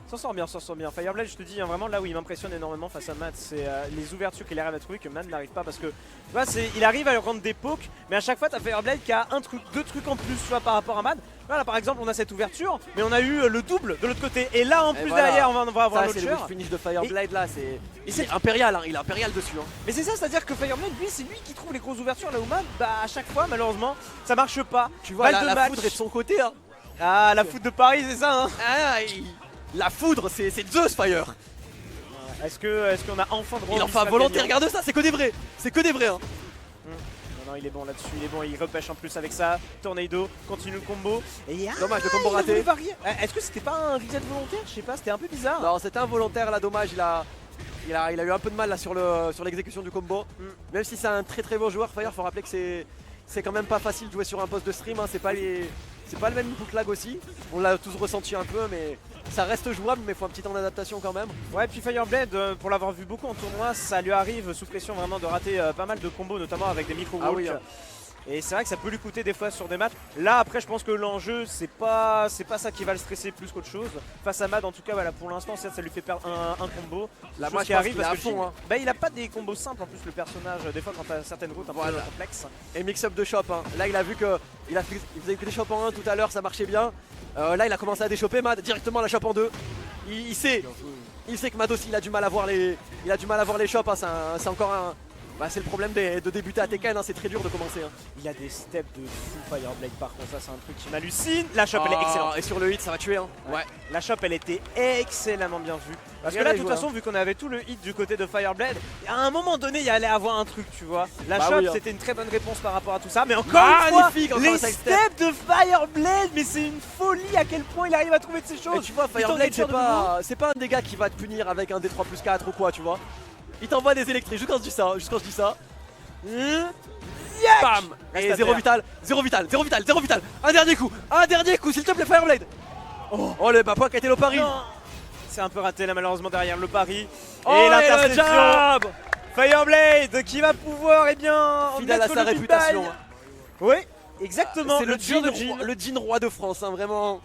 S'en sort bien, s'en sort bien. Fireblade, je te dis, hein, vraiment là où il m'impressionne énormément face à Matt, c'est les ouvertures qu'il arrive à trouver que Matt n'arrive pas parce que tu vois, il arrive à lui rendre des pokes, mais à chaque fois t'as Fireblade qui a deux trucs en plus tu vois, par rapport à Matt. Voilà, par exemple, on a cette ouverture, mais on a eu le double de l'autre côté. Et là, en plus voilà. derrière, on va avoir Ça l'autre c'est le share. finish de Fireblade là, c'est impérial, hein. Il est impérial dessus. Hein. Mais c'est ça, c'est-à-dire que Fireblade, lui, c'est lui qui trouve les grosses ouvertures là où Matt, bah à chaque fois, malheureusement, ça marche pas. Tu vois Balle de la match. foudre est de son côté. Hein. Ah, la foot de Paris, c'est ça, hein. Ah, la foudre c'est Zeus Fire. Est-ce qu'on a enfin droit Il au en fait un Mistral volonté, gagnant? regarde ça, c'est que des vrais. C'est que des vrais. Hein. Non, il est bon là-dessus, il est bon, il repêche en plus avec ça. Tornado, continue le combo. Et Dommage, le combo il a raté. voulu varier. Est-ce que c'était pas un reset volontaire? Je sais pas, c'était un peu bizarre. Non, c'était involontaire là, dommage. Il a eu un peu de mal là sur l'exécution du combo. Même si c'est un très très bon joueur, Fire, faut rappeler que c'est quand même pas facile de jouer sur un poste de stream. Hein. C'est pas le même input lag aussi. On l'a tous ressenti un peu, mais ça reste jouable, mais faut un petit temps d'adaptation quand même. Ouais, puis Fireblade, pour l'avoir vu beaucoup en tournoi, ça lui arrive sous pression vraiment de rater pas mal de combos, notamment avec des micro-walks. Ah oui, hein. Et c'est vrai que ça peut lui coûter des fois sur des matchs. Là après je pense que l'enjeu c'est pas ça qui va le stresser plus qu'autre chose. Face à Mad en tout cas voilà pour l'instant ça lui fait perdre un combo. Là, Chose moi, qui je pense arrive qu'il est parce à que fond, Jin, hein. bah, il a pas des combos simples en plus le personnage. Des fois quand t'as certaines routes un peu Voilà. complexes. Et mix-up de shop. Hein. Là, il a vu que il faisait que des shops en 1 tout à l'heure, ça marchait bien. Là, il a commencé à déchoper Mad directement la shop en 2. Il sait que Mad aussi il a du mal à voir les shops. Hein. C'est encore un. Bah, c'est le problème de débuter à Tekken, hein. C'est très dur de commencer. Hein. Il a des steps de fou Fireblade par contre, ça c'est un truc qui m'hallucine. La shop elle est excellente. Et sur le hit, ça va tuer. Hein. Ouais. La shop elle était excellemment bien vue. Parce que Bien là de joué, toute façon vu qu'on avait tout le hit du côté de Fireblade, à un moment donné il allait avoir un truc tu vois. La Bah shop oui, hein. c'était une très bonne réponse par rapport à tout ça. Mais encore une fois, Magnifique, encore les un side step. steps de Fireblade, mais c'est une folie à quel point il arrive à trouver de ces Et choses. tu vois, Il tente Fireblade, de faire c'est pas un des gars qui va te punir avec un D3+4 ou quoi, tu vois. Il t'envoie des électriques, juste quand je dis ça. Bam. Reste Et à 0 terre. vital, 0 vital, 0 vital, 0 vital. Un dernier coup, s'il te plaît, Fireblade. Oh le Bapoc a été le pari. Non. C'est un peu raté là malheureusement derrière le pari. Oh, et le l'interception. jab. Fireblade qui va pouvoir Fidèle à mettre sa le réputation. big bang. Oui, exactement. C'est le Jean de Jin, le Jin roi de France, hein, vraiment.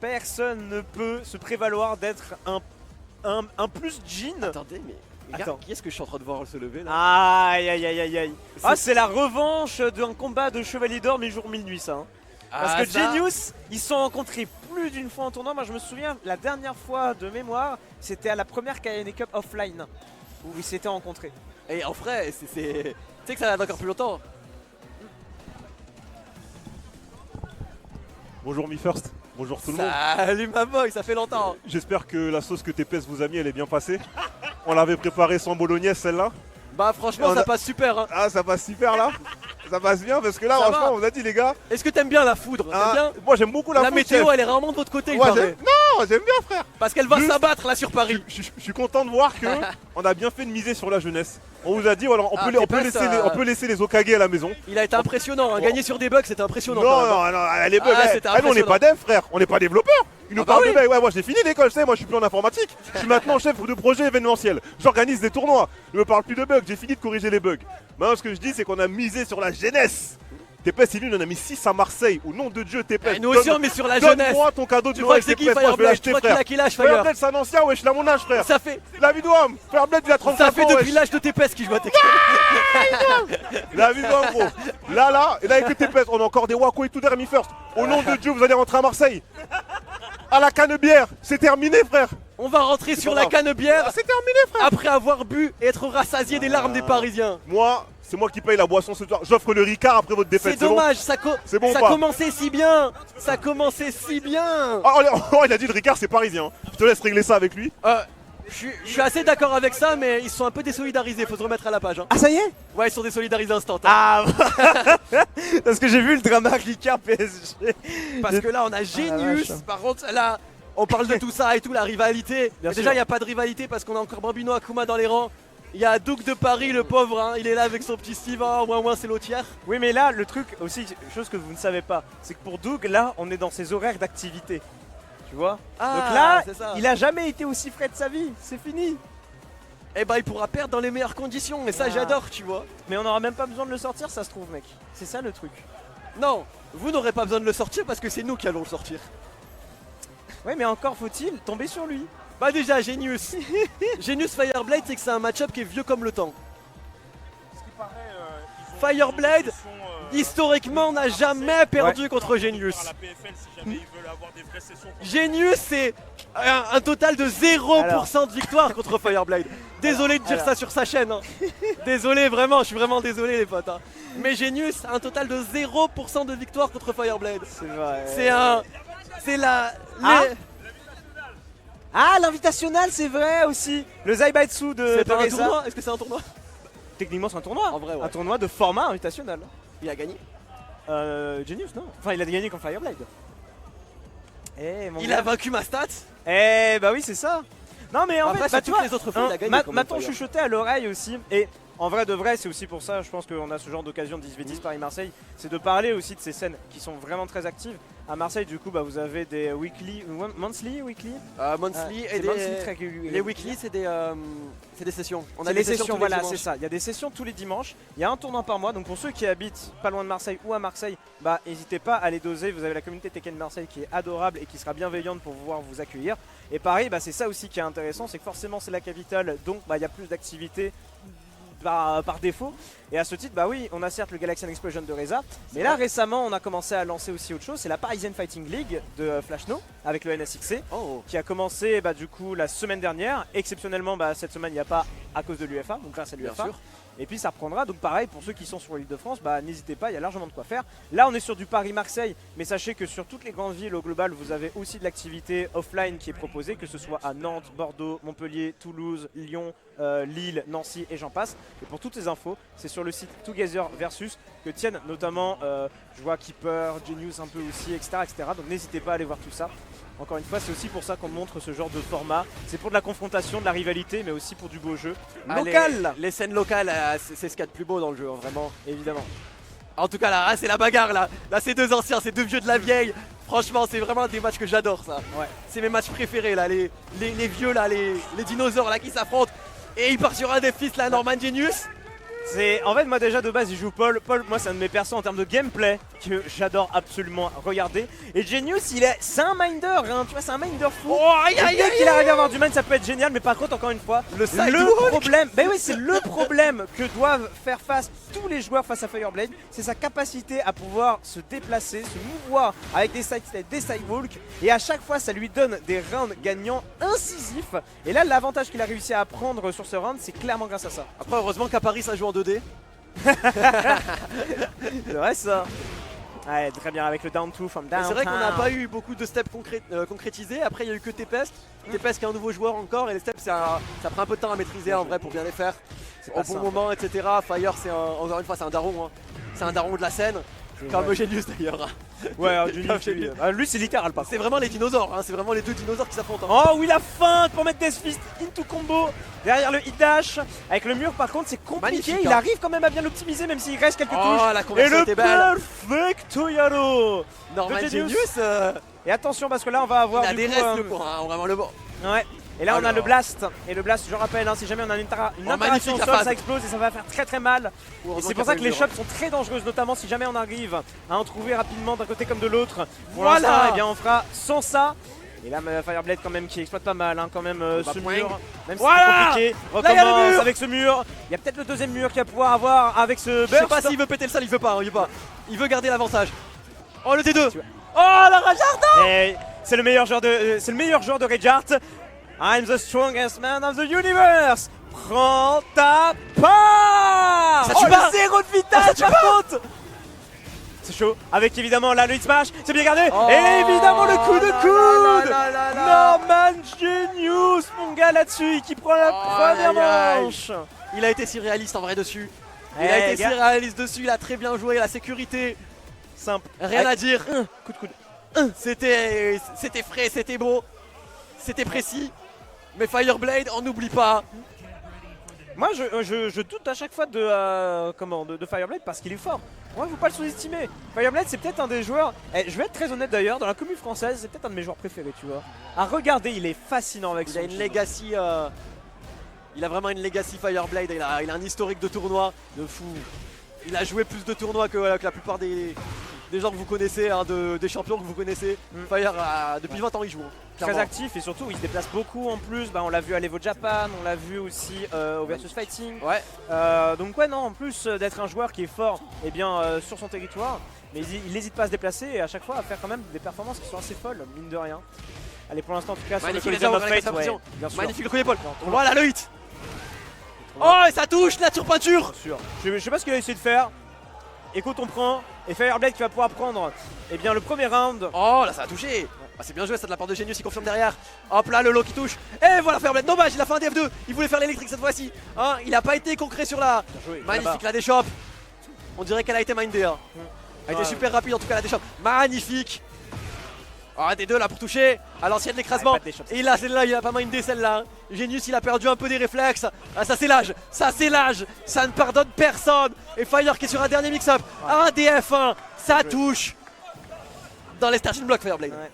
Personne ne peut se prévaloir d'être un plus Jin. Attendez, mais regarde, Attends. qui est-ce que je suis en train de voir se lever là? Aïe aïe aïe aïe aïe. Ah c'est la revanche d'un combat de Chevalier d'Or mais jour minuit ça. Hein. Parce que ça- Genius, ils se sont rencontrés plus d'une fois en tournoi. Moi je me souviens, la dernière fois de mémoire, c'était à la première KN Cup offline où ils s'étaient rencontrés. Et en vrai, tu sais que ça va encore plus longtemps. Bonjour MeFirst, bonjour tout le monde. Salut ma boy, ça fait longtemps. J'espère que la sauce que TPS vous a mis elle est bien passée. On l'avait préparée sans bolognaise celle-là. Bah franchement On ça a- passe super hein. Ah, ça passe super là. Ça passe bien parce que là, Ça franchement, va. on a dit les gars. Est-ce que t'aimes bien la foudre? T'aimes Ah, bien moi j'aime beaucoup la La foot, météo chef. elle est rarement de votre côté il Ouais, paraît. non, j'aime bien frère. Parce qu'elle va Juste- s'abattre là sur Paris. Je suis content de voir que on a bien fait de miser sur la jeunesse. On vous a dit, voilà, on Ah, peut, t'es on peut pas laisser ça. on peut laisser les Okage à la maison. Il a été impressionnant, hein. Gagner sur des bugs c'était impressionnant. Non, quand même, hein. non, non, les bugs. Ah, eh, c'était nous, on n'est pas impressionnant. dev, frère. On n'est pas développeurs. Ils nous Ah bah parlent oui. de bugs. Ouais, moi j'ai fini l'école, je sais, moi je suis plus en informatique. Je suis maintenant chef de projet événementiel. J'organise des tournois. Ne me parle plus de bugs, j'ai fini de corriger les bugs. Maintenant, ce que je dis, c'est qu'on a misé sur la jeunesse. TPS, il en a mis 6 à Marseille. Au nom de Dieu, TPS. Eh, nous aussi on met sur la jeunesse. Donne-moi ton cadeau Tu du crois roi que c'est qui TPS, moi je vais Fireblade? Tu l'acheter, crois qu'il a frère. quel âge Fire? Fireblade, c'est un ancien, wesh, il a mon âge, frère. Ça fait, La vie d'homme. Fireblade, il a 35 ça fait ans, depuis wesh. l'âge de TPS qu'il joue à Tekken. La vie d'homme, gros. Là, et là, avec le TPS, on a encore des Waco et tout derrière First. Au nom de Dieu, vous allez rentrer à Marseille. À la canne-bière, c'est terminé, frère. On va rentrer sur pas la grave. canne-bière Ah, c'est terminé, frère. après avoir bu et être rassasié des larmes des Parisiens. Moi, c'est moi qui paye la boisson ce soir. J'offre le Ricard après votre défaite. C'est bon dommage, C'est bon ou ça pas commençait si bien. Ça commençait si bien. Oh, il a dit le Ricard, c'est parisien. Je te laisse régler ça avec lui. Je suis assez d'accord avec ça, mais ils sont un peu désolidarisés. Faut se remettre à la page. Hein. Ah, ça y est? Ouais, ils sont désolidarisés instant. hein. Ah, parce que j'ai vu le drama Ricard PSG. Parce que là, on a Genius. vache. Par contre, là, on parle de tout ça et tout, la rivalité. Bien Mais sûr. déjà, il n'y a pas de rivalité parce qu'on a encore Bambino Akuma dans les rangs. Il y a Duke de Paris, le pauvre. Hein. Il est là avec son petit Steve. Hein. Moins, c'est l'autre. Oui, mais là, le truc aussi, chose que vous ne savez pas, c'est que pour Doug, là, on est dans ses horaires d'activité. Tu vois? Ah, Donc là, c'est ça. il a jamais été aussi frais de sa vie. C'est fini. Eh ben, il pourra perdre dans les meilleures conditions. Et ça, Ah. j'adore, tu vois. Mais on n'aura même pas besoin de le sortir, ça se trouve, mec. C'est ça le truc. Non, vous n'aurez pas besoin de le sortir parce que c'est nous qui allons le sortir. Ouais, mais encore faut-il tomber sur lui. Bah déjà, Genius. Genius Fireblade, c'est que c'est un match-up qui est vieux comme le temps. Fireblade, historiquement, on n'a jamais perdu contre Genius. Genius, c'est un total de 0% de victoire contre Fireblade. Désolé de dire Alors. ça sur sa chaîne. Hein. Désolé, vraiment, je suis vraiment désolé, les potes. Hein. Mais Genius, un total de 0% de victoire contre Fireblade. C'est vrai. C'est la. Ah. les- Ah, l'invitationnel, c'est vrai aussi. Le Zaibatsu de C'est pas un Reza. tournoi? Est-ce que c'est un tournoi? Techniquement, c'est un tournoi. En vrai, ouais. Un tournoi de format invitationnel. Il a gagné. Genius, non? Enfin, il a gagné contre Fireblade. Eh, mon Il gars. a vaincu ma stat. Eh, bah oui, c'est ça. Non, mais en Après, fait, sur bah, tu toutes vois, les autres fois, il a gagné. quand même, M'a-t-on Fire. chuchoté à l'oreille aussi. Et en vrai de vrai, c'est aussi pour ça, je pense qu'on a ce genre d'occasion de 10v10 Paris-Marseille, c'est de parler aussi de ces scènes qui sont vraiment très actives. À Marseille, du coup, bah, vous avez des weekly, monthly, weekly. Monthly C'est et monthly des. très régulier. Les weekly, c'est des sessions. On C'est a les des sessions, tous les voilà, dimanches. c'est ça. Il y a des sessions tous les dimanches. Il y a un tournoi par mois. Donc pour ceux qui habitent pas loin de Marseille ou à Marseille, bah n'hésitez pas à les doser. Vous avez la communauté Tekken Marseille qui est adorable et qui sera bienveillante pour pouvoir vous accueillir. Et pareil, bah, c'est ça aussi qui est intéressant, c'est que forcément c'est la capitale, donc bah, il y a plus d'activités par défaut. Et à ce titre, bah oui, on a certes le Galaxian Explosion de Reza, mais là récemment on a commencé à lancer aussi autre chose, c'est la Parisian Fighting League de Flashno avec le NSXC. Oh. Qui a commencé bah, du coup la semaine dernière. Exceptionnellement, bah, cette semaine il n'y a pas à cause de l'UFA, donc grâce à Bien l'UFA. sûr. Et puis ça reprendra, donc pareil pour ceux qui sont sur l'île de France, bah, n'hésitez pas, il y a largement de quoi faire. Là on est sur du Paris-Marseille, mais sachez que sur toutes les grandes villes au global, vous avez aussi de l'activité offline qui est proposée, que ce soit à Nantes, Bordeaux, Montpellier, Toulouse, Lyon, Lille, Nancy et j'en passe. Et pour toutes ces infos, c'est sur le site Together Versus que tiennent notamment, je vois Keeper, Genius un peu aussi, etc. Donc n'hésitez pas à aller voir tout ça. Encore une fois, c'est aussi pour ça qu'on montre ce genre de format. C'est pour de la confrontation, de la rivalité, mais aussi pour du beau jeu. Ah, Local, les scènes locales, c'est ce qu'il y a de plus beau dans le jeu, hein, vraiment. évidemment. En tout cas, là, c'est la bagarre, là. Là, c'est deux anciens, c'est deux vieux de la vieille. Franchement, c'est vraiment des matchs que j'adore, ça. Ouais. C'est mes matchs préférés, là. Les vieux, là, les dinosaures, là, qui s'affrontent. Et il part sur un des fils, là, Norman Genius. En fait, moi déjà de base, il joue Paul. Paul, moi, c'est un de mes persos en termes de gameplay que j'adore absolument regarder. Et Genius, c'est un minder, hein, tu vois, c'est un minder fou. Oh, aïe, Et aïe, dès aïe, qu'il arrive à avoir du mind, ça peut être génial, mais par contre, encore une fois, Le sidewalk. le problème, ben oui, c'est le problème que doivent faire face tous les joueurs face à Fireblade, c'est sa capacité à pouvoir se déplacer, se mouvoir avec des sidesteps, des sidewalks, et à chaque fois, ça lui donne des rounds gagnants incisifs. Et là, l'avantage qu'il a réussi à prendre sur ce round, c'est clairement grâce à ça. Après, heureusement qu'à Paris, ça joue en 2D. C'est vrai ça. Ouais, très bien avec le down 2 from down. C'est vrai qu'on n'a pas eu beaucoup de steps concrétisés. Après, il y a eu que Tempest. Tempest qui est un nouveau joueur encore. Et les steps, ça prend un peu de temps à maîtriser en vrai pour bien les faire. Au bon moment, etc. Fire, encore une fois, c'est un daron. Hein. C'est un daron de la scène. Comme Eugenius d'ailleurs. Ouais, Eugenius, lui c'est littéral pas. C'est vraiment les dinosaures. Hein. C'est vraiment les deux dinosaures qui s'affrontent. Hein. Oh oui, la feinte pour mettre Death Fist into combo derrière le hit dash. Avec le mur, par contre, c'est compliqué. Magnifique, il hein. arrive quand même à bien l'optimiser, même s'il reste quelques Oh, touches. la Et conversion le était belle. perfect Toyaro. Normal de Genius. Genius. Et attention, parce que là, on va avoir Il a du des coup, restes le point. Hein. Vraiment le bon. Ouais. Et là on a Alors. le blast, et le blast je rappelle hein, si jamais on a une interaction magnifique au la sol phase. ça explose et ça va faire très mal. Et c'est pour ça que les shops sont très dangereuses, notamment si jamais on arrive à en trouver rapidement d'un côté comme de l'autre. Pour Voilà. l'instant eh bien on fera sans ça. Et là Fireblade quand même qui exploite pas mal hein, quand même ce point. mur. Même si Voilà. c'est compliqué, Là, il y a le recommence mur. avec ce mur. Il y a peut-être le deuxième mur qu'il va pouvoir avoir avec ce Je sais burst. pas s'il veut péter le sol, il veut pas. Il veut garder l'avantage. Oh le T2. Oh la Rajard. Et c'est le meilleur joueur de Reinhardt. I'm the strongest man of the universe. Prends ta part. Ça tue Oh, pas. le zéro de Oh, vitesse ça tue par pas. contre. C'est chaud. Avec évidemment là le hit smash. C'est bien gardé. Oh, et évidemment le coup de là, coude. là, là, là. Norman Genius, mon gars là-dessus, qui prend la première aïe, aïe. manche. Il a été si réaliste en vrai dessus. Il Eh, a été si gars. réaliste dessus, il a très bien joué, la sécurité, Simple. rien à dire. Coup de coude. C'était frais, c'était beau, c'était précis. Mais Fireblade, on n'oublie pas. Moi je doute à chaque fois de Fireblade parce qu'il est fort. Moi il faut pas le sous-estimer. Fireblade c'est peut-être un des joueurs, je vais être très honnête d'ailleurs, dans la commune française c'est peut-être un de mes joueurs préférés tu vois. À regarder il est fascinant avec Il son a une jeu. legacy, il a vraiment une legacy Fireblade, il a un historique de tournoi de fou. Il a joué plus de tournois que la plupart des gens que vous connaissez, hein, des champions que vous connaissez. Fire, depuis 20 ans il joue. Hein, Très clairement. actif et surtout il se déplace beaucoup en plus, on l'a vu à l'Evo Japan, on l'a vu aussi au Versus Fighting. Ouais. Donc ouais non, en plus d'être un joueur qui est fort eh bien, sur son territoire, mais il n'hésite pas à se déplacer et à chaque fois à faire quand même des performances qui sont assez folles, mine de rien. Allez pour l'instant en tout cas sur le Magnifique, Collision les of armes, Fate, avec sa ouais, bien sûr. Magnifique le coup d'épaule. Bien, Voilà le hit. Oh et ça touche, la surpeinture. Bien sûr. Je sais pas ce qu'il a essayé de faire. Écoute on prend, et Fireblade qui va pouvoir prendre eh bien, le premier round. Oh là ça a touché. Ah, c'est bien joué ça de la part de Genius, il confirme derrière. Hop là le low qui touche. Et voilà Fireblade, dommage il a fait un DF2. Il voulait faire l'électrique cette fois-ci. Hein, il a pas été concret sur la... Bien joué, Magnifique la déchoppe. On dirait qu'elle a été mindée. Hein. Elle a été Ouais. super rapide en tout cas la déchoppe. Magnifique. Ah des deux là pour toucher à l'ancienne l'écrasement. Ouais, pas de déchoppe. Et là celle-là il a pas mindé celle-là. Genius il a perdu un peu des réflexes. Ah ça c'est l'âge, ça ne pardonne personne. Et Fire qui est sur un dernier mix-up. Un DF1, ça touche. Dans les starting blocks Fireblade. Ouais.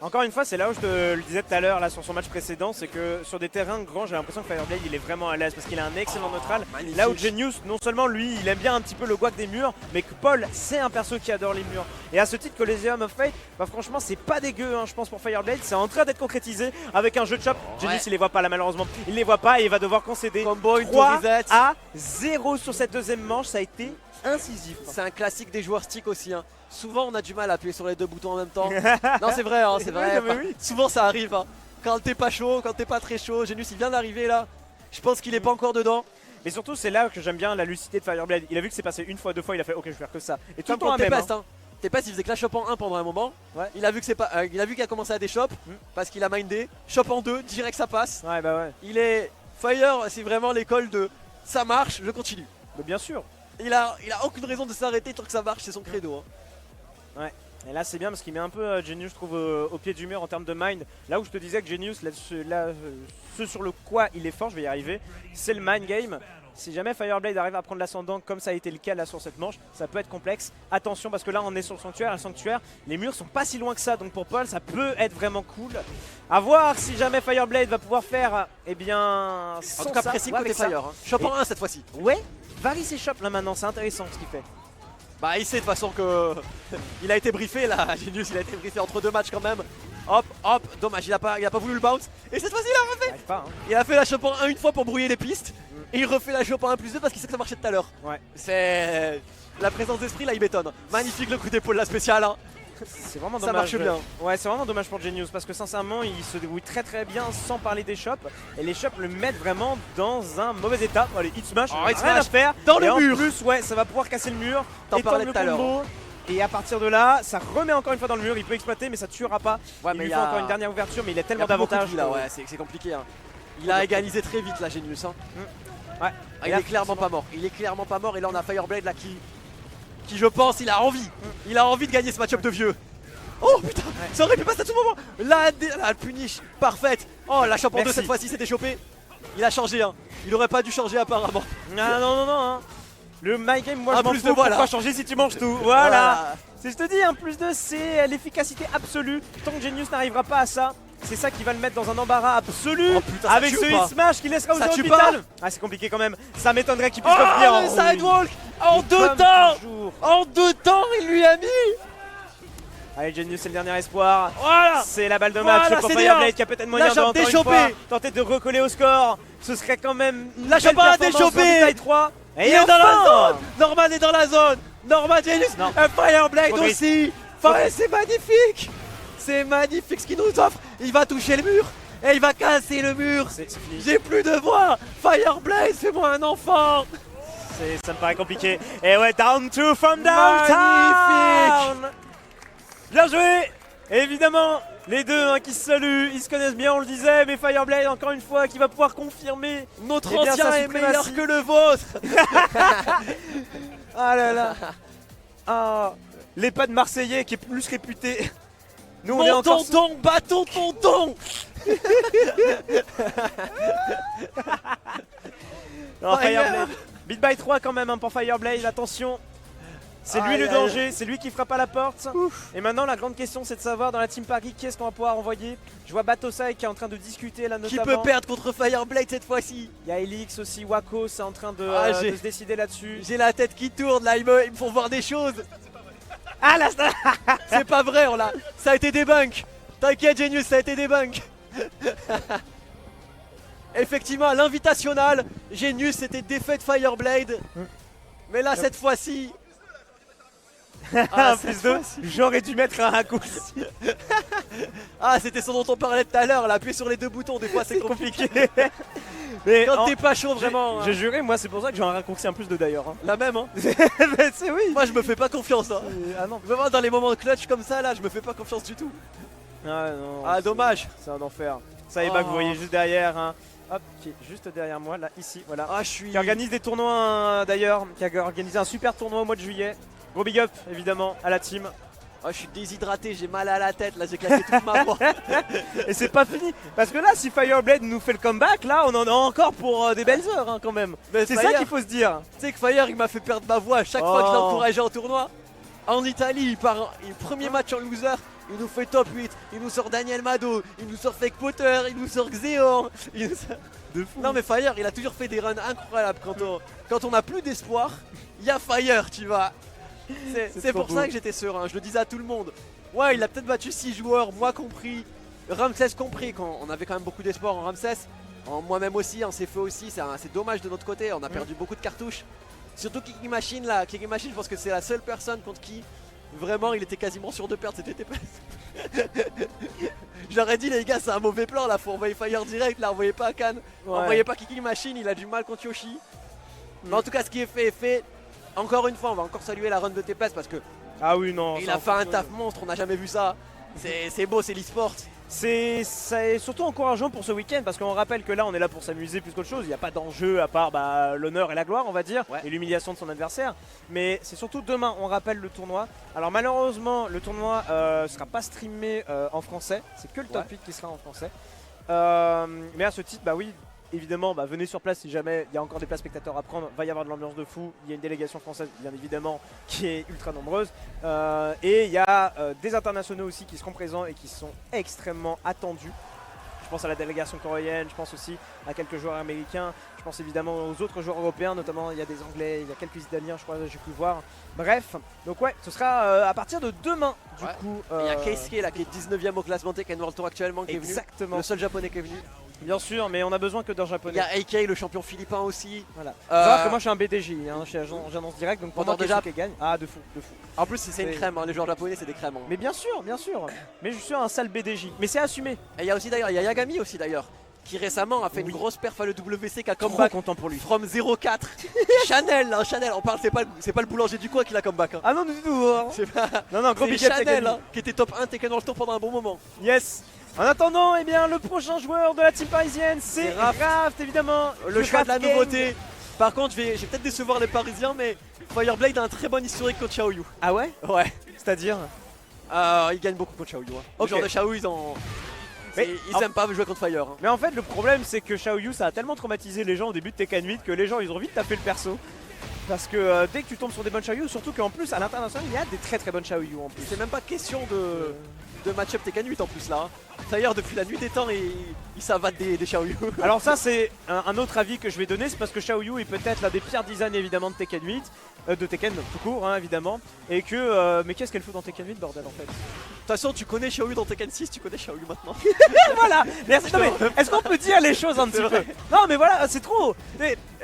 Encore une fois, c'est là où je te le disais tout à l'heure là sur son match précédent, c'est que sur des terrains grands, j'ai l'impression que Fireblade il est vraiment à l'aise parce qu'il a un excellent neutral. Magnifique. Là où Genius, non seulement lui, il aime bien un petit peu le guac des murs, mais que Paul, c'est un perso qui adore les murs. Et à ce titre, Coliseum of Fate, bah franchement, c'est pas dégueu, hein, je pense pour Fireblade, c'est en train d'être concrétisé avec un jeu de chop. Genius, il les voit pas là malheureusement, il les voit pas et il va devoir concéder. Combo, une 3 reset. à 0 sur cette deuxième manche, ça a été incisif. C'est un classique des joueurs stick aussi. Hein. Souvent on a du mal à appuyer sur les deux boutons en même temps. Non c'est vrai, hein, c'est vrai. Oui, non, mais oui. Souvent ça arrive. Hein. Quand t'es pas chaud, quand t'es pas très chaud. Genius il vient d'arriver là. Je pense qu'il est pas encore dedans. Mais surtout, c'est là que j'aime bien la lucidité de Fireblade. Il a vu que c'est passé une fois, deux fois, il a fait ok, je vais faire que ça. Et tout Comme le temps pour la même. Tempest. Hein. Tempest il faisait que la shop en 1 pendant un moment. Ouais. Il a vu que c'est pas, il a vu qu'il a commencé à des shops parce qu'il a mindé. Shop en 2, direct ça passe. Ouais, bah ouais. Il est Fire, c'est vraiment l'école de ça marche, je continue. Mais bien sûr. Il a aucune raison de s'arrêter tant que ça marche, c'est son credo. Hein. Et là, c'est bien parce qu'il met un peu Genius, je trouve, au pied du mur en termes de mind. Là où je te disais que Genius, ce sur le quoi il est fort, je vais y arriver, c'est le mind game. Si jamais Fireblade arrive à prendre l'ascendant comme ça a été le cas là sur cette manche, ça peut être complexe. Attention parce que là on est sur le sanctuaire, et le sanctuaire, les murs sont pas si loin que ça, donc pour Paul ça peut être vraiment cool. À voir si jamais Fireblade va pouvoir faire, eh bien, En sans tout cas ça, précis ouais, côté avec ça. Fire. Hein. Shop en 1 cette fois-ci. Ouais, varie ses shops là maintenant, c'est intéressant ce qu'il fait. Bah il sait de toute façon que il a été briefé là, Genius il a été briefé entre deux matchs quand même. Hop, hop, dommage, il a pas voulu le bounce. Et cette fois-ci il a refait. Il arrive pas, hein. Il a fait la shop en 1 une fois pour brouiller les pistes. Et il refait la shop en 1 plus 2 parce qu'il sait que ça marchait tout à l'heure. Ouais. C'est la présence d'esprit là il bétonne. Magnifique le coup d'épaule la spéciale. Hein. C'est vraiment Ça dommage. marche bien. Ouais, c'est vraiment dommage pour Genius parce que sincèrement, il se débrouille très bien sans parler des shops. Et les shops le mettent vraiment dans un mauvais état. Allez, hit smash, Oh, hit rien à smash faire. dans Et le en mur. plus, ouais, ça va pouvoir casser le mur. T'en étendre parlais le tout à l'heure. combo. Et à partir de là, ça remet encore une fois dans le mur. Il peut exploiter, mais ça tuera pas. Ouais, Il mais lui il y faut a- encore une dernière ouverture, mais il a il y a tellement plus beaucoup de d'avantages. vie, là, ouais, c'est compliqué. Hein. Il a égalisé très vite là, Genius. Hein. Ouais. Ah, il est clairement pas mort. Il est clairement pas mort. Et là, on a Fireblade là qui je pense, il a envie. Il a envie de gagner ce match-up de vieux. Oh putain, ça aurait pu passer à tout moment. La punish parfaite. Oh, la chope en deux Merci. cette fois-ci, c'était chopé. Il a changé. Hein. Il aurait pas dû changer apparemment. Ah non, non, non. Hein. Le my game, moi Un je m'en plus fous. de voilà. Pourquoi changer si tu manges tout? Voilà. C'est, je te dis, un plus 2, c'est l'efficacité absolue. Tant que Genius n'arrivera pas à ça, c'est ça qui va le mettre dans un embarras absolu. Oh putain, ça avec tue ce ou pas hit smash qui laissera aux Ça tue hôpital. Ah, c'est compliqué quand même. Ça m'étonnerait qu'il puisse Oh, revenir en le rouille. sidewalk en deux Comme temps. toujours. En 2 temps, il lui a mis. Allez, Genius, c'est le dernier espoir. Voilà. C'est la balle de Voilà, match pour c'est Fireblade bien. qui a peut-être moyen La de chope encore une déchopée. fois tenter de recoller au score. Ce serait quand même une La belle chope a performance déchopée. en taille 3. Il est dans la zone. Norman est dans la zone. Norman Genius. Non. Un Fireblade Faudrait- aussi. Enfin, c'est magnifique. C'est magnifique ce qu'il nous offre. Il va toucher le mur. Et il va casser le mur. C'est fini. J'ai plus de voix. Fireblade, fais-moi un enfant. Ça me paraît compliqué. Et ouais, down 2 from Magnifique. downtown. Bien joué. Évidemment, les deux hein, qui se saluent, ils se connaissent bien, on le disait, mais Fireblade, encore une fois, qui va pouvoir confirmer. Notre Eh bien, ancien sa est meilleur suprématie. que le vôtre. Ah là là. Ah, l'EHPAD marseillais qui est plus réputé. Nous, on est Mon encore sous- tonton, bâton tonton. Non, Fire. Fireblade. Beat by 3 quand même hein, pour Fireblade, attention. C'est lui Aïe, le aïe. danger, c'est lui qui frappe à la porte. Et maintenant la grande question c'est de savoir dans la team Paris qui est-ce qu'on va pouvoir envoyer. Je vois Batosai qui est en train de discuter là Qui notamment. peut perdre contre Fireblade cette fois-ci? Il y a Elix aussi, Wako c'est en train de, Ah, de j'ai- se décider là-dessus. J'ai la tête qui tourne là, ils me font voir des choses. Ah là C'est pas vrai, ça a été débunk. T'inquiète Genius, ça a été débunk. Effectivement, à l'invitationnal, Genius c'était défait de Fireblade. Mais là, cette fois-ci. Ah, cette plus 2, fois-ci. j'aurais dû mettre un raccourci. Ah, c'était ce dont on parlait tout à l'heure, là, appuyer sur les deux boutons, des fois c'est compliqué. Compliqué. Mais Quand en- t'es pas chaud, vraiment. j'ai juré, moi c'est pour ça que j'ai un raccourci en plus de d'ailleurs. hein. La même, hein. Mais c'est oui. Moi, je me fais pas confiance, hein. Ah non. Vraiment, dans les moments de clutch comme ça, là, je me fais pas confiance du tout. Ah non. Ah, dommage. C'est un enfer. Ça y Oh. va que vous voyez juste derrière. Hein. Hop, qui est juste derrière moi, là, ici, voilà. Ah, je suis. Qui organise des tournois d'ailleurs, qui a organisé un super tournoi au mois de juillet. Gros big up évidemment à la team. Ah, je suis déshydraté, j'ai mal à la tête, là, j'ai claqué toute ma voix. Et c'est pas fini, parce que là si Fireblade nous fait le comeback, là on en a encore pour des belles heures hein, quand même. Mais C'est Fire, ça qu'il faut se dire. Tu sais que Fire, il m'a fait perdre ma voix à chaque fois que je l'ai Oh. encouragé en tournoi. En Italie, premier match en loser, il nous fait top 8, il nous sort Daniel Mado, il nous sort Fake Potter, il nous sort Xeon. Il nous sort- De fou. Non mais Fire, il a toujours fait des runs incroyables quand on n'a plus d'espoir. Il y a Fire, tu vois. C'est trop pour ça beau. que j'étais serein, je le disais à tout le monde. Ouais, il a peut-être battu 6 joueurs, moi compris, Ramsès compris, quand on avait quand même beaucoup d'espoir en Ramsès. Moi-même aussi, en CFE aussi, c'est dommage de notre côté, on a perdu beaucoup de cartouches. Surtout Kiki Machine là, Kiki Machine, je pense que c'est la seule personne contre qui vraiment il était quasiment sûr de perdre, c'était TPS. J'aurais dit les gars, c'est un mauvais plan là, faut envoyer Fire direct, là envoyez pas Khan, envoyez pas Kiki Machine, il a du mal contre Yoshi. Mais en tout cas, ce qui est fait est fait. Encore une fois, on va encore saluer la run de TPS parce que Ah oui non. il ça, a fait un taf monstre, on n'a jamais vu ça. C'est beau, c'est l'e-sport. C'est surtout encourageant pour ce week-end parce qu'on rappelle que là on est là pour s'amuser plus qu'autre chose. Il n'y a pas d'enjeu à part l'honneur et la gloire on va dire Ouais. et l'humiliation de son adversaire. Mais c'est surtout demain on rappelle le tournoi. Alors malheureusement le tournoi sera pas streamé en français. C'est que le top 8 qui sera en français. Mais à ce titre bah oui évidemment venez sur place si jamais il y a encore des places spectateurs à prendre. Va y avoir de l'ambiance de fou. Il y a une délégation française bien évidemment qui est ultra nombreuse. Et il y a des internationaux aussi qui seront présents et qui sont extrêmement attendus. Je pense à la délégation coréenne, je pense aussi à quelques joueurs américains, je pense évidemment aux autres joueurs européens, notamment il y a des Anglais, il y a quelques Italiens je crois j'ai pu voir. Bref, donc ouais, ce sera à partir de demain du Ouais. coup. Il y a Keisuke là qui est 19ème au classement Tekken World Tour actuellement qui est venu. Exactement, Le seul japonais qui est venu. bien sûr, mais on a besoin que d'un Il y japonais. a AK, le champion philippin aussi. Voilà. Faut Euh, savoir que moi je suis un BDJ, hein, je suis j'annonce direct, donc pour moi Content déjà. Keisuke gagne. Ah de fou, de fou. En plus, c'est une C'est- crème, hein, les joueurs japonais, c'est des crèmes. Hein. Mais bien sûr, mais je suis un sale BDJ. Mais c'est assumé. Et il y a aussi d'ailleurs, il y a Yagami aussi d'ailleurs, qui récemment a fait une grosse perf à le WC qui a Trop comeback content pour lui. from 0-4. Chanel, hein, Chanel, on parle, c'est pas le boulanger du coin qui l'a comeback. Hein. Ah non du tout hein. C'est pas. Non gros C'est big up Chanel Tekken. hein, qui était top 1 Tekken dans le tour pendant un bon moment. Yes. En attendant, eh bien, le prochain joueur de la team parisienne, c'est Raft, évidemment. Le choix de la Raft Gang. nouveauté. Par contre, je vais peut-être décevoir les Parisiens, mais Fireblade a un très bon historique contre Xiaoyu. Ah ouais? Ouais. C'est-à-dire? Il gagne beaucoup contre Xiaoyu. Hein. Au Ok. genre de Xiaoyu, Mais ils aiment pas jouer contre Fire. Hein. Mais en fait, le problème, c'est que Xiaoyu, ça a tellement traumatisé les gens au début de Tekken 8 que les gens, ils ont vite tapé le perso. Parce que dès que tu tombes sur des bonnes Xiaoyu, surtout qu'en plus, à l'international, il y a des très bonnes Xiaoyu en plus. C'est même pas question de match-up Tekken 8 en plus là. Hein. Fire, depuis la nuit des temps, il s'avate des Xiaoyu. Alors ça, c'est un autre avis que je vais donner, c'est parce que Xiaoyu est peut-être l'un des pires designs évidemment de Tekken 8. De Tekken tout court hein, évidemment. Et que... mais qu'est-ce qu'elle fout dans Tekken 8 bordel en fait? De toute façon, tu connais Xiaoyu dans Tekken 6, tu connais Xiaoyu maintenant. Voilà. Merci. Non, mais est-ce qu'on peut dire les choses un petit peu? Non mais voilà, c'est trop.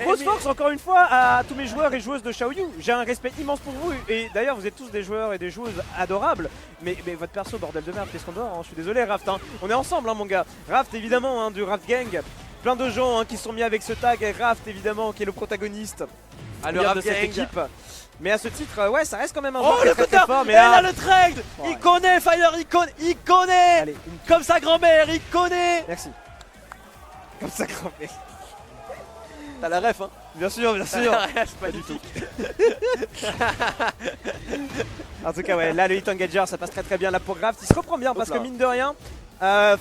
Grosse force encore une fois à tous mes joueurs et joueuses de Xiaoyu. J'ai un respect immense pour vous et d'ailleurs vous êtes tous des joueurs et des joueuses adorables. Mais votre perso bordel de merde, qu'est-ce qu'on dort hein. Je suis désolé Raft hein. On est ensemble hein, mon gars. Raft évidemment hein, du Raft Gang. Plein de gens hein, qui sont mis avec ce tag. Raft évidemment qui est le protagoniste Le de Raft cette Gang. équipe. Mais à ce titre, ouais, ça reste quand même un Oh joueur qui le est très, cutter. fort. Mais Et là là, le trade. Ouais. Il connaît Fire, il connaît. allez, Comme sa grand-mère, il connaît. merci. Comme ça, grand-mère. T'as la ref hein. Bien sûr, bien T'as sûr. la ref, pas du tout. En tout cas, ouais, là le hit engager ça passe très bien là pour Graft. Il se reprend bien parce Hop que là. mine de rien,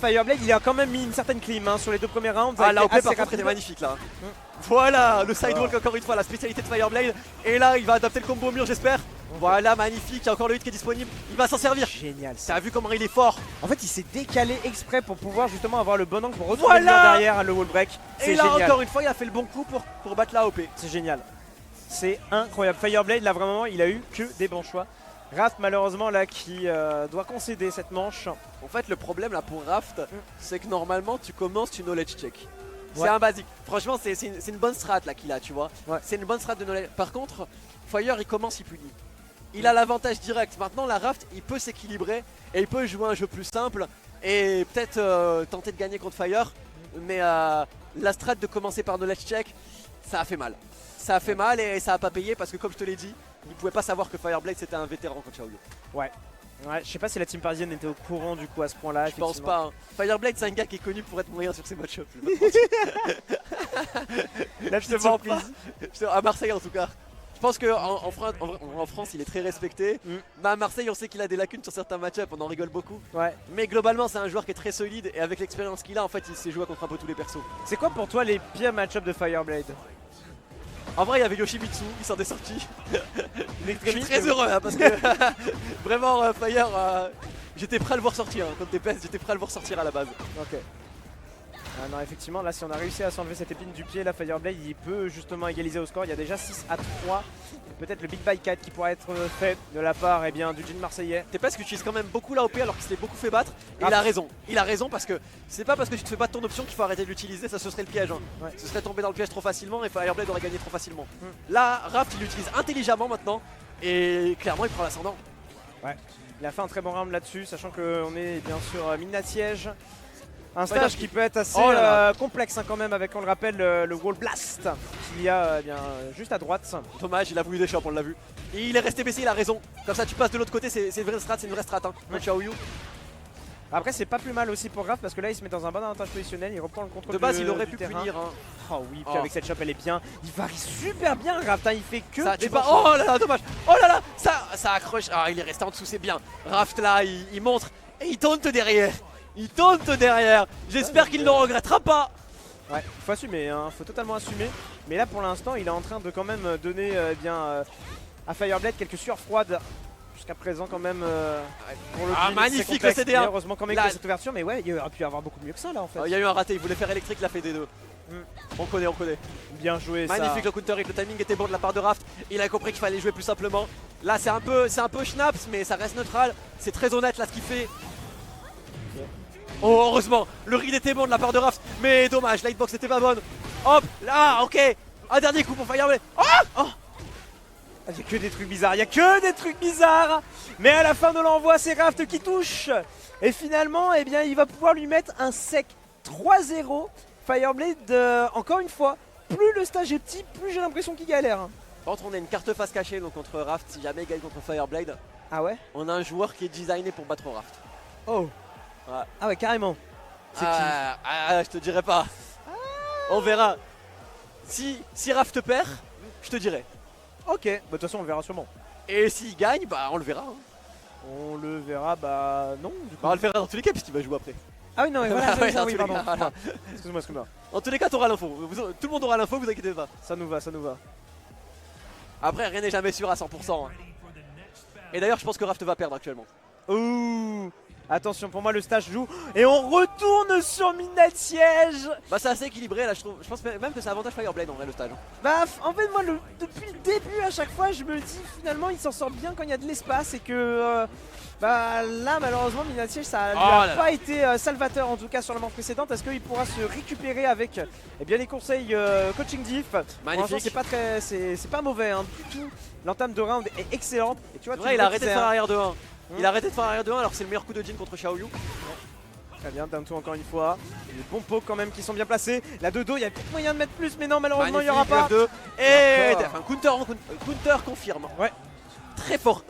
Fireblade il a quand même mis une certaine clim hein, sur les deux premiers rounds. Ah Ça a là été OP par assez contre rapide. était magnifique là. Voilà le sidewalk encore une fois, la spécialité de Fireblade. Et là il va adapter le combo au mur j'espère. Voilà magnifique, il y a encore le hit qui est disponible. Il va s'en servir. Génial ça. T'as vu comment il est fort. En fait, il s'est décalé exprès pour pouvoir justement avoir le bon angle pour retrouver le Voilà. mur derrière le wall break. Et C'est là génial. encore une fois il a fait le bon coup pour battre la OP. C'est génial. C'est incroyable. Fireblade là vraiment, il a eu que des bons choix. Raft malheureusement là qui doit concéder cette manche. En fait le problème là pour Raft c'est que normalement tu commences tu knowledge check. C'est Ouais. un basique. Franchement c'est une bonne strat là qu'il a tu vois. Ouais. C'est une bonne strat de knowledge. Par contre Fire il commence il punit. Il a l'avantage direct. Maintenant la Raft il peut s'équilibrer et il peut jouer un jeu plus simple et peut-être tenter de gagner contre Fire. Mais la strat de commencer par knowledge check ça a fait mal. Ça a fait mal et ça a pas payé parce que comme je te l'ai dit, il pouvait pas savoir que Fireblade c'était un vétéran contre Xiaoyu. Ouais, je sais pas si la team parisienne était au courant du coup à ce point-là. Je pense pas. Hein. Fireblade c'est un gars qui est connu pour être moyen sur ses match-ups. La Je te petite mens pas. surprise. À Marseille en tout cas. Je pense qu'en France il est très respecté. Mm. Mais à Marseille on sait qu'il a des lacunes sur certains match-ups, on en rigole beaucoup. Ouais. Mais globalement c'est un joueur qui est très solide et avec l'expérience qu'il a en fait il sait jouer contre un peu tous les persos. C'est quoi pour toi les pires match-ups de Fireblade? En vrai il y avait Yoshimitsu, il s'en est sorti. Je suis L'extrémiste, très heureux hein, parce que vraiment Fire j'étais prêt à le voir sortir hein, contre DPS, j'étais prêt à le voir sortir à la base. Ok. Ah non effectivement là si on a réussi à s'enlever cette épine du pied là Fireblade il peut justement égaliser au score. Il y a déjà 6-3. Peut-être le big by 4 qui pourrait être fait de la part du Jin Marseillais. DPS qui utilise quand même beaucoup la OP alors qu'il s'est beaucoup fait battre. Et Ah. il a raison parce que c'est pas parce que tu te fais battre ton option qu'il faut arrêter de l'utiliser, ça ce serait le piège. Hein. Ouais. Ce serait tomber dans le piège trop facilement et Fireblade aurait gagné trop facilement. Là Raft il l'utilise intelligemment maintenant et clairement il prend l'ascendant. Il a fait un très bon round là-dessus sachant qu'on est bien sûr mine à siège. Un Fighter stage qui peut être assez Oh là là. complexe hein, quand même avec on le rappelle le wall blast qu'il y a juste à droite. Dommage, il a voulu des chops, on l'a vu. Et il est resté baissé, il a raison. Comme ça tu passes de l'autre côté, c'est une vraie strat, hein. Contre Xiaoyu. Après c'est pas plus mal aussi pour Raft parce que là il se met dans un bon avantage positionnel, il reprend le contrôle De base du- il aurait du pu terrain. punir. Hein. Oh oui, puis Oh. avec cette chope elle est bien. Il varie super bien Raft, hein. Il fait que Ça, des tu bons pas... choix. Oh là là, dommage. Oh là là, ça accroche. Ah, il est resté en dessous, c'est bien. Raft là, il montre et il tente derrière. Il tente derrière. J'espère qu'il ne regrettera pas. Ouais, faut assumer, hein. Faut totalement assumer. Mais là pour l'instant il est en train de quand même donner à Fireblade quelques sueurs froides. Jusqu'à présent quand même pour le Ah, clean, magnifique, c'est complexe. le CD1. Et heureusement quand même Là- qu'il y a cette ouverture, mais ouais il aurait pu y avoir beaucoup mieux que ça là en fait. Il y a eu un raté, il voulait faire électrique, il a fait des deux. On connaît, on connaît. Bien joué ça. Magnifique le counter hit, le timing était bon de la part de Raft. Il a compris qu'il fallait jouer plus simplement. Là c'est un peu schnaps mais ça reste neutral. C'est très honnête là ce qu'il fait. Oh heureusement, le read était bon de la part de Raft. Mais dommage, la hitbox était pas bonne. Hop, là, ok. Un dernier coup pour Fireblade. Oh, Il y a que des trucs bizarres, il y a que des trucs bizarres. Mais à la fin de l'envoi, c'est Raft qui touche. Et finalement, eh bien, il va pouvoir lui mettre un sec 3-0 Fireblade, encore une fois, plus le stage est petit, plus j'ai l'impression qu'il galère. Par contre, on a une carte face cachée donc contre Raft. Si jamais il gagne contre Fireblade, Ah ouais? on a un joueur qui est designé pour battre Raft. Oh. Ouais. Ah ouais, carrément. C'est Je te dirai pas. On verra. Si Raft perd, je te dirai. Ok, bah de toute façon on le verra sûrement. Et s'il gagne, bah on le verra. hein. On le verra, bah non du coup. Bah, on le verra dans tous les cas puisqu'il va jouer après. Ah oui non, mais voilà, Ouais, ça, dans oui, tous les pardon. cas, voilà. Excuse-moi. En tous les cas, t'auras l'info. Tout le monde aura l'info, vous inquiétez pas. Ça nous va. Après, rien n'est jamais sûr à 100%. hein. Et d'ailleurs, je pense que Raft va perdre actuellement. Ouh. Attention, pour moi le stage joue. Et on retourne sur Midnight Siege. Bah, c'est assez équilibré là, je trouve. Je pense même que c'est avantage Fireblade en vrai le stage. hein. Bah en fait moi depuis le début à chaque fois je me dis finalement il s'en sort bien quand il y a de l'espace et que bah là malheureusement Midnight Siege ça lui a là pas été salvateur en tout cas sur la manche précédente. Est-ce qu'il pourra se récupérer avec eh bien les conseils coaching diff? Franchement, c'est pas très c'est pas mauvais hein, du tout. L'entame de round est excellente et tu vois C'est vrai, tu il a vois arrêté que de c'est faire arrière de 1. Il a arrêté de faire arrière de 1 alors que c'est le meilleur coup de Jin contre Xiaoyu. Très bien, down two encore une fois. Les bons pokes quand même qui sont bien placés. La 2-2, il y a peut-être moyen de mettre plus, mais non, malheureusement, il n'y aura pas. F2. Et D'accord. counter confirme. Ouais. Très fort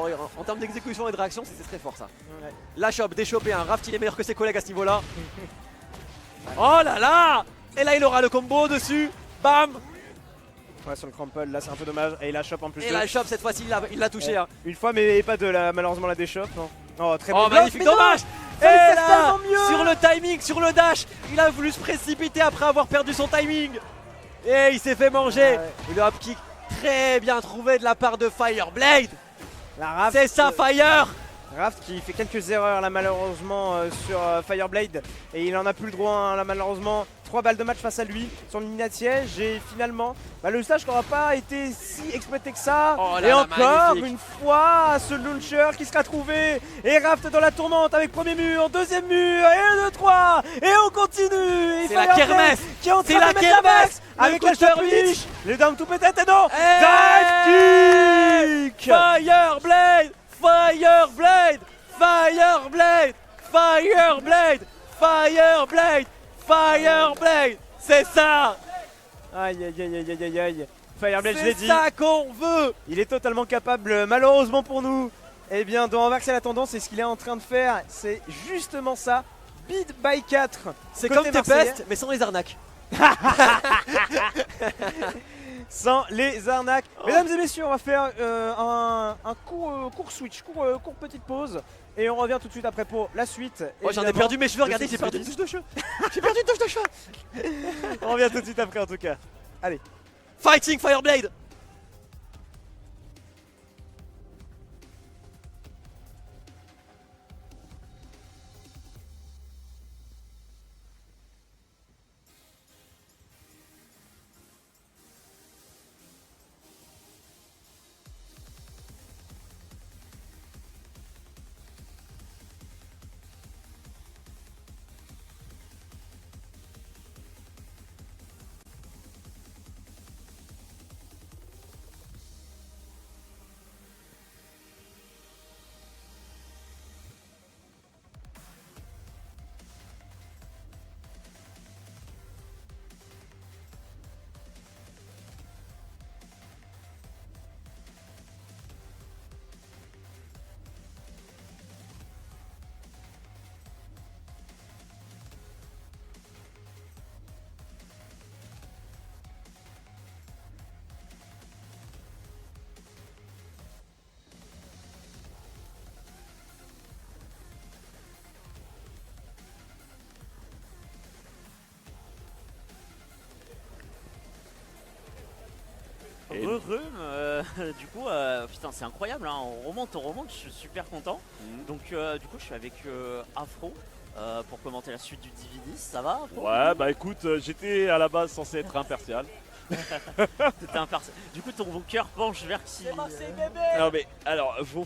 hein. En termes d'exécution et de réaction, c'est très fort ça. Ouais. La chope, déchopé, un Raft il est meilleur que ses collègues à ce niveau-là. Oh là là. Et là il aura le combo dessus. Bam. Ouais, sur le crumple, là c'est un peu dommage. Et la chope en plus. Et la chope cette fois-ci il l'a touché. Hein. Une fois, mais pas de la, malheureusement la déchoppe. Non. Oh, très bon Oh bloc, magnifique, mais non, dommage. Et fallait faire là, tellement mieux. sur le timing, sur le dash, il a voulu se précipiter après avoir perdu son timing. Et il s'est fait manger. Ouais. Et le hop kick très bien trouvé de la part de Fireblade. La Raft, C'est ça Fire. Raft qui fait quelques erreurs là malheureusement sur Fireblade. Et il en a plus le droit hein, là malheureusement. 3 balles de match face à lui sur le Midnight Siege. Et finalement, bah, le stage n'aura pas été si exploité que ça. Oh là et là, encore magnifique. une fois, ce launcher qui sera trouvé. Et Raft dans la tourmente avec premier mur, deuxième mur, et 2, 3. Et on continue. Et C'est la Fireblade kermesse. qui est en train C'est de la mettre kermesse. max Le avec la counter shot blitz. punish. Les down to peut-être et non. Hey. Dive kick. Fireblade. Fireblade. Fireblade. Fireblade. Fireblade. Fireblade. C'est ça. Aïe aïe aïe aïe aïe aïe. Fireblade, je l'ai C'est dit. ça qu'on veut. Il est totalement capable, malheureusement pour nous, eh bien, de renverser la tendance. Et ce qu'il est en train de faire, c'est justement ça. Beat by 4. C'est Côté comme marseillais. Tempest, mais sans les arnaques. Sans les arnaques. Mesdames et messieurs, on va faire un court switch, court petite pause. Et on revient tout de suite après pour la suite. Oh, j'en ai évidemment. perdu mes cheveux, regardez, de j'ai ce perdu une Six touche de cheveux. J'ai perdu une touche de cheveux. On revient tout de suite après en tout cas. Fighting Fireblade. Du coup, putain, c'est incroyable, hein. On remonte, je suis super content. Donc, du coup, je suis avec Afro pour commenter la suite du Dividis. Ça va, Afro? Ouais, bah écoute, j'étais à la base censé être impartial. Du coup, ton cœur penche vers qui? Non mais alors, faut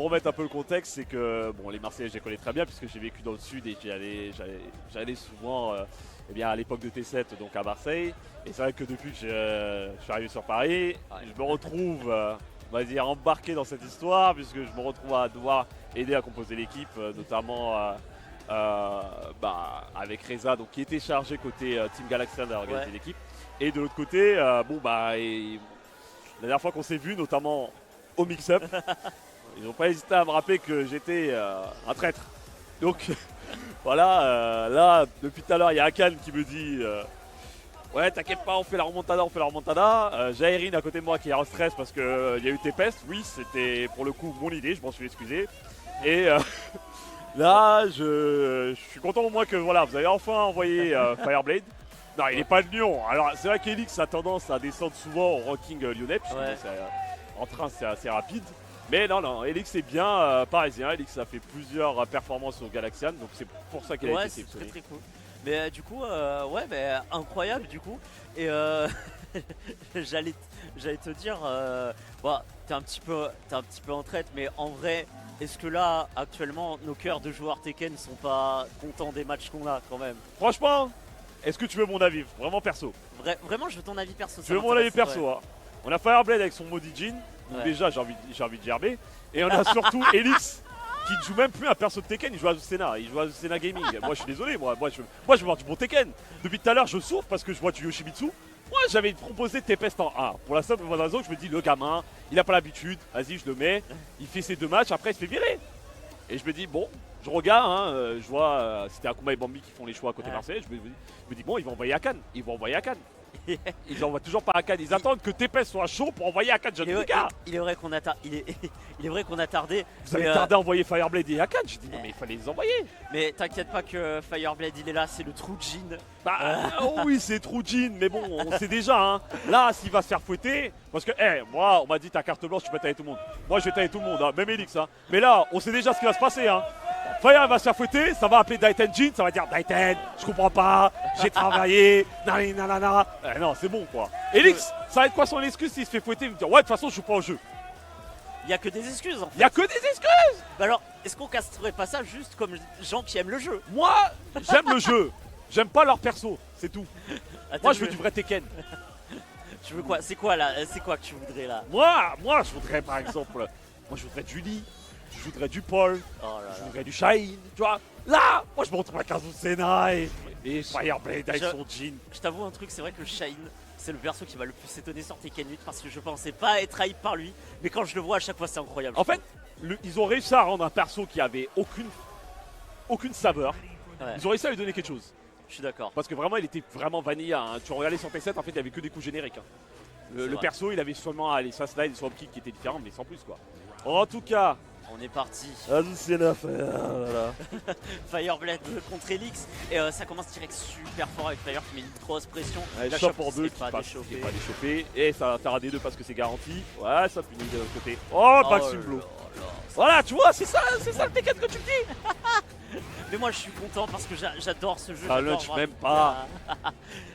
remettre un peu le contexte, c'est que bon, les Marseillais, je les connais très bien puisque j'ai vécu dans le sud et j'allais souvent, eh bien à l'époque de T7, donc à Marseille. Et c'est vrai que depuis que je suis arrivé sur Paris, je me retrouve, on va dire, embarqué dans cette histoire puisque je me retrouve à devoir aider à composer l'équipe, notamment avec Reza, donc qui était chargé côté Team Galaxian d'organiser Ouais. l'équipe. Et de l'autre côté, la dernière fois qu'on s'est vu, notamment au mix-up, ils n'ont pas hésité à me rappeler que j'étais un traître. Donc voilà, là, depuis tout à l'heure, il y a Akan qui me dit ouais, t'inquiète pas, on fait la remontada. J'ai Erin à côté de moi qui est en stress parce qu'il y a eu Tempest. Oui, c'était pour le coup mon idée, je m'en suis excusé. Et là, je suis content au moins que voilà, vous avez enfin envoyé Fireblade. Non, il n'est pas de Lyon. Alors, c'est vrai qu'Elix a tendance à descendre souvent au ranking lyonnais, puisque Ouais. en train, c'est assez rapide. Mais non, Elix est bien parisien. Elix a fait plusieurs performances au Galaxian, donc c'est pour ça qu'il a Ouais, été c'est très sélectionné. très cool. Mais du coup, ouais, mais incroyable du coup. Et j'allais te dire, bah, t'es un petit peu en traite, mais en vrai, est-ce que là, actuellement, nos cœurs de joueurs Tekken sont pas contents des matchs qu'on a quand même? Franchement, est-ce que tu veux mon avis? Vraiment perso. Vraiment, je veux ton avis perso. Tu ça veux mon avis m'intéresse, perso, hein. On a Fireblade avec son Maudit Jean, donc Ouais. déjà j'ai envie de gerber. Et on a surtout Elix qui ne joue même plus un perso de Tekken, il joue à Azucena, il joue à Azucena Gaming. Moi je suis désolé, moi je veux voir du bon Tekken. Depuis tout à l'heure je souffre parce que je vois du Yoshimitsu. Moi j'avais proposé Tempest en 1. Pour la simple bonne raison que je me dis le gamin, il a pas l'habitude, vas-y je le mets, il fait ses 2 matchs, après il se fait virer. Et je me dis bon, je regarde, hein, je vois c'était Akuma et Bambi qui font les choix à côté Ouais. Marseille, je me dis bon ils vont envoyer Akan, Ils envoient toujours pas Akan, ils attendent que Tempest soit chaud pour envoyer Akan. Je dis les gars, il est vrai qu'on a tardé. vous avez mais, tardé à envoyer Fireblade et Akan. Je dis non mais il fallait les envoyer. Mais t'inquiète pas que Fireblade il est là, c'est le trou de jean. Oh oui c'est True Jean, mais bon on sait déjà hein. Là s'il va se faire fouetter, parce que moi on m'a dit ta carte blanche tu peux tailler tout le monde. Moi je vais tailler tout le monde, hein, même Elix hein. Mais là on sait déjà ce qui va se passer hein. Fire va se faire fouetter, ça va appeler Daiten Jean, ça va dire Daiten, je comprends pas, j'ai travaillé, nanana. Non c'est bon quoi. Elix, ça va être quoi son excuse s'il se fait fouetter? Il va me dire ouais de toute façon je joue pas au jeu. Il y a que des excuses en fait. Il y a que des excuses. Bah alors, est-ce qu'on castrerait pas ça juste comme gens qui aiment le jeu? Moi j'aime le jeu, j'aime pas leur perso, c'est tout. Attends, Moi je veux du vrai Tekken. Tu veux quoi? C'est quoi là? C'est quoi que tu voudrais là? Moi je voudrais par exemple, moi je voudrais du Lee, je voudrais du Paul, Oh là je là. voudrais du Shine, tu vois. Là, moi je me retrouve avec Azucena et Fireblade avec Je- son jean. Je t'avoue un truc, c'est vrai que Shine, c'est le perso qui m'a le plus étonné sur Tekken 8 parce que je pensais pas être hype par lui, mais quand je le vois à chaque fois c'est incroyable. En fait, ils ont réussi à rendre un perso qui avait aucune saveur. Ouais. Ils ont réussi à lui donner quelque chose. Je suis d'accord. Parce que vraiment, il était vraiment vanilla. Hein. Tu regardais sur P7, en fait, il n'y avait que des coups génériques. Hein. Le vrai. perso, il avait seulement les swap slide et swap kick qui étaient différents, mais sans plus quoi. En tout cas, On est parti. Azucena, Fireblade contre Elix et ça commence direct super fort avec Fire qui met une grosse pression. Elle La chope chope en qui deux se qui fait pas passe, déchauffer. qui est pas déchauffé. Et ça va faire un des deux parce que c'est garanti. Ouais, ça finit de l'autre côté. Oh, Maxime Blow. là là. Voilà, tu vois, c'est ça le Tekken que tu me dis. Mais moi je suis content parce que j'adore ce jeu. Ça j'adore lunch voir- même pas.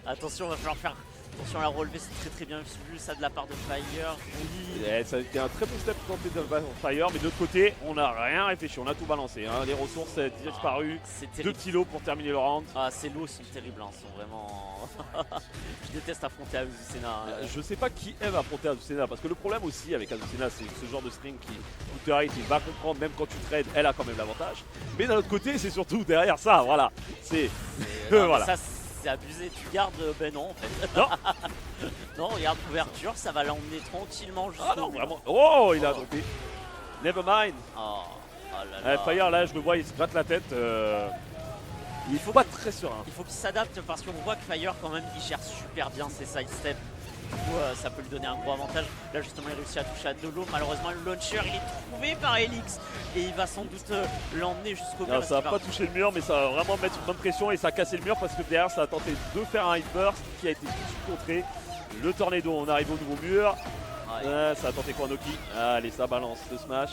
Attention, va falloir faire attention à la relever, c'est très très bien vu ça de la part de Fire. Oui. Ça a été un très bon step tenté de Fire, mais de l'autre côté, on n'a rien réfléchi, on a tout balancé. Hein. Les ressources disparues, C'est 2 terrible. kilos pour terminer le round. Ah, ces lots sont terribles, hein, sont vraiment. Je déteste affronter Azucena. Je sais pas qui aime affronter Azucena, parce que le problème aussi avec Azucena, c'est ce genre de string qui coûte rate, il va comprendre, même quand tu trades, elle a quand même l'avantage. Mais d'un autre côté, c'est surtout derrière ça, voilà. C'est. Non, mais voilà. ça, c'est abusé. Tu gardes. Ben non, en fait. Non. Non, regarde, couverture, ça va l'emmener tranquillement jusqu'au. Ah non, vraiment. Oh, il a droppé. Never mind. Oh, oh là là. Fire, là, je le vois, il se gratte la tête. Il faut pas très serein. Il faut qu'il s'adapte parce qu'on voit que Fire, quand même, il gère super bien ses side steps. Du coup, ça peut lui donner un gros avantage. Là, justement, il réussit à toucher à de l'eau. Malheureusement, le launcher, il est trouvé par Elix. Et il va sans doute l'emmener jusqu'au mur. Non, parce ça qu'il va pas toucher le mur, mais ça va vraiment mettre une bonne pression et ça a cassé le mur parce que derrière, ça a tenté de faire un hit burst qui a été tout de suite contré. Le tornado, on arrive au nouveau mur. Ouais. Ça a tenté quoi, Noki? Allez, ça balance le smash.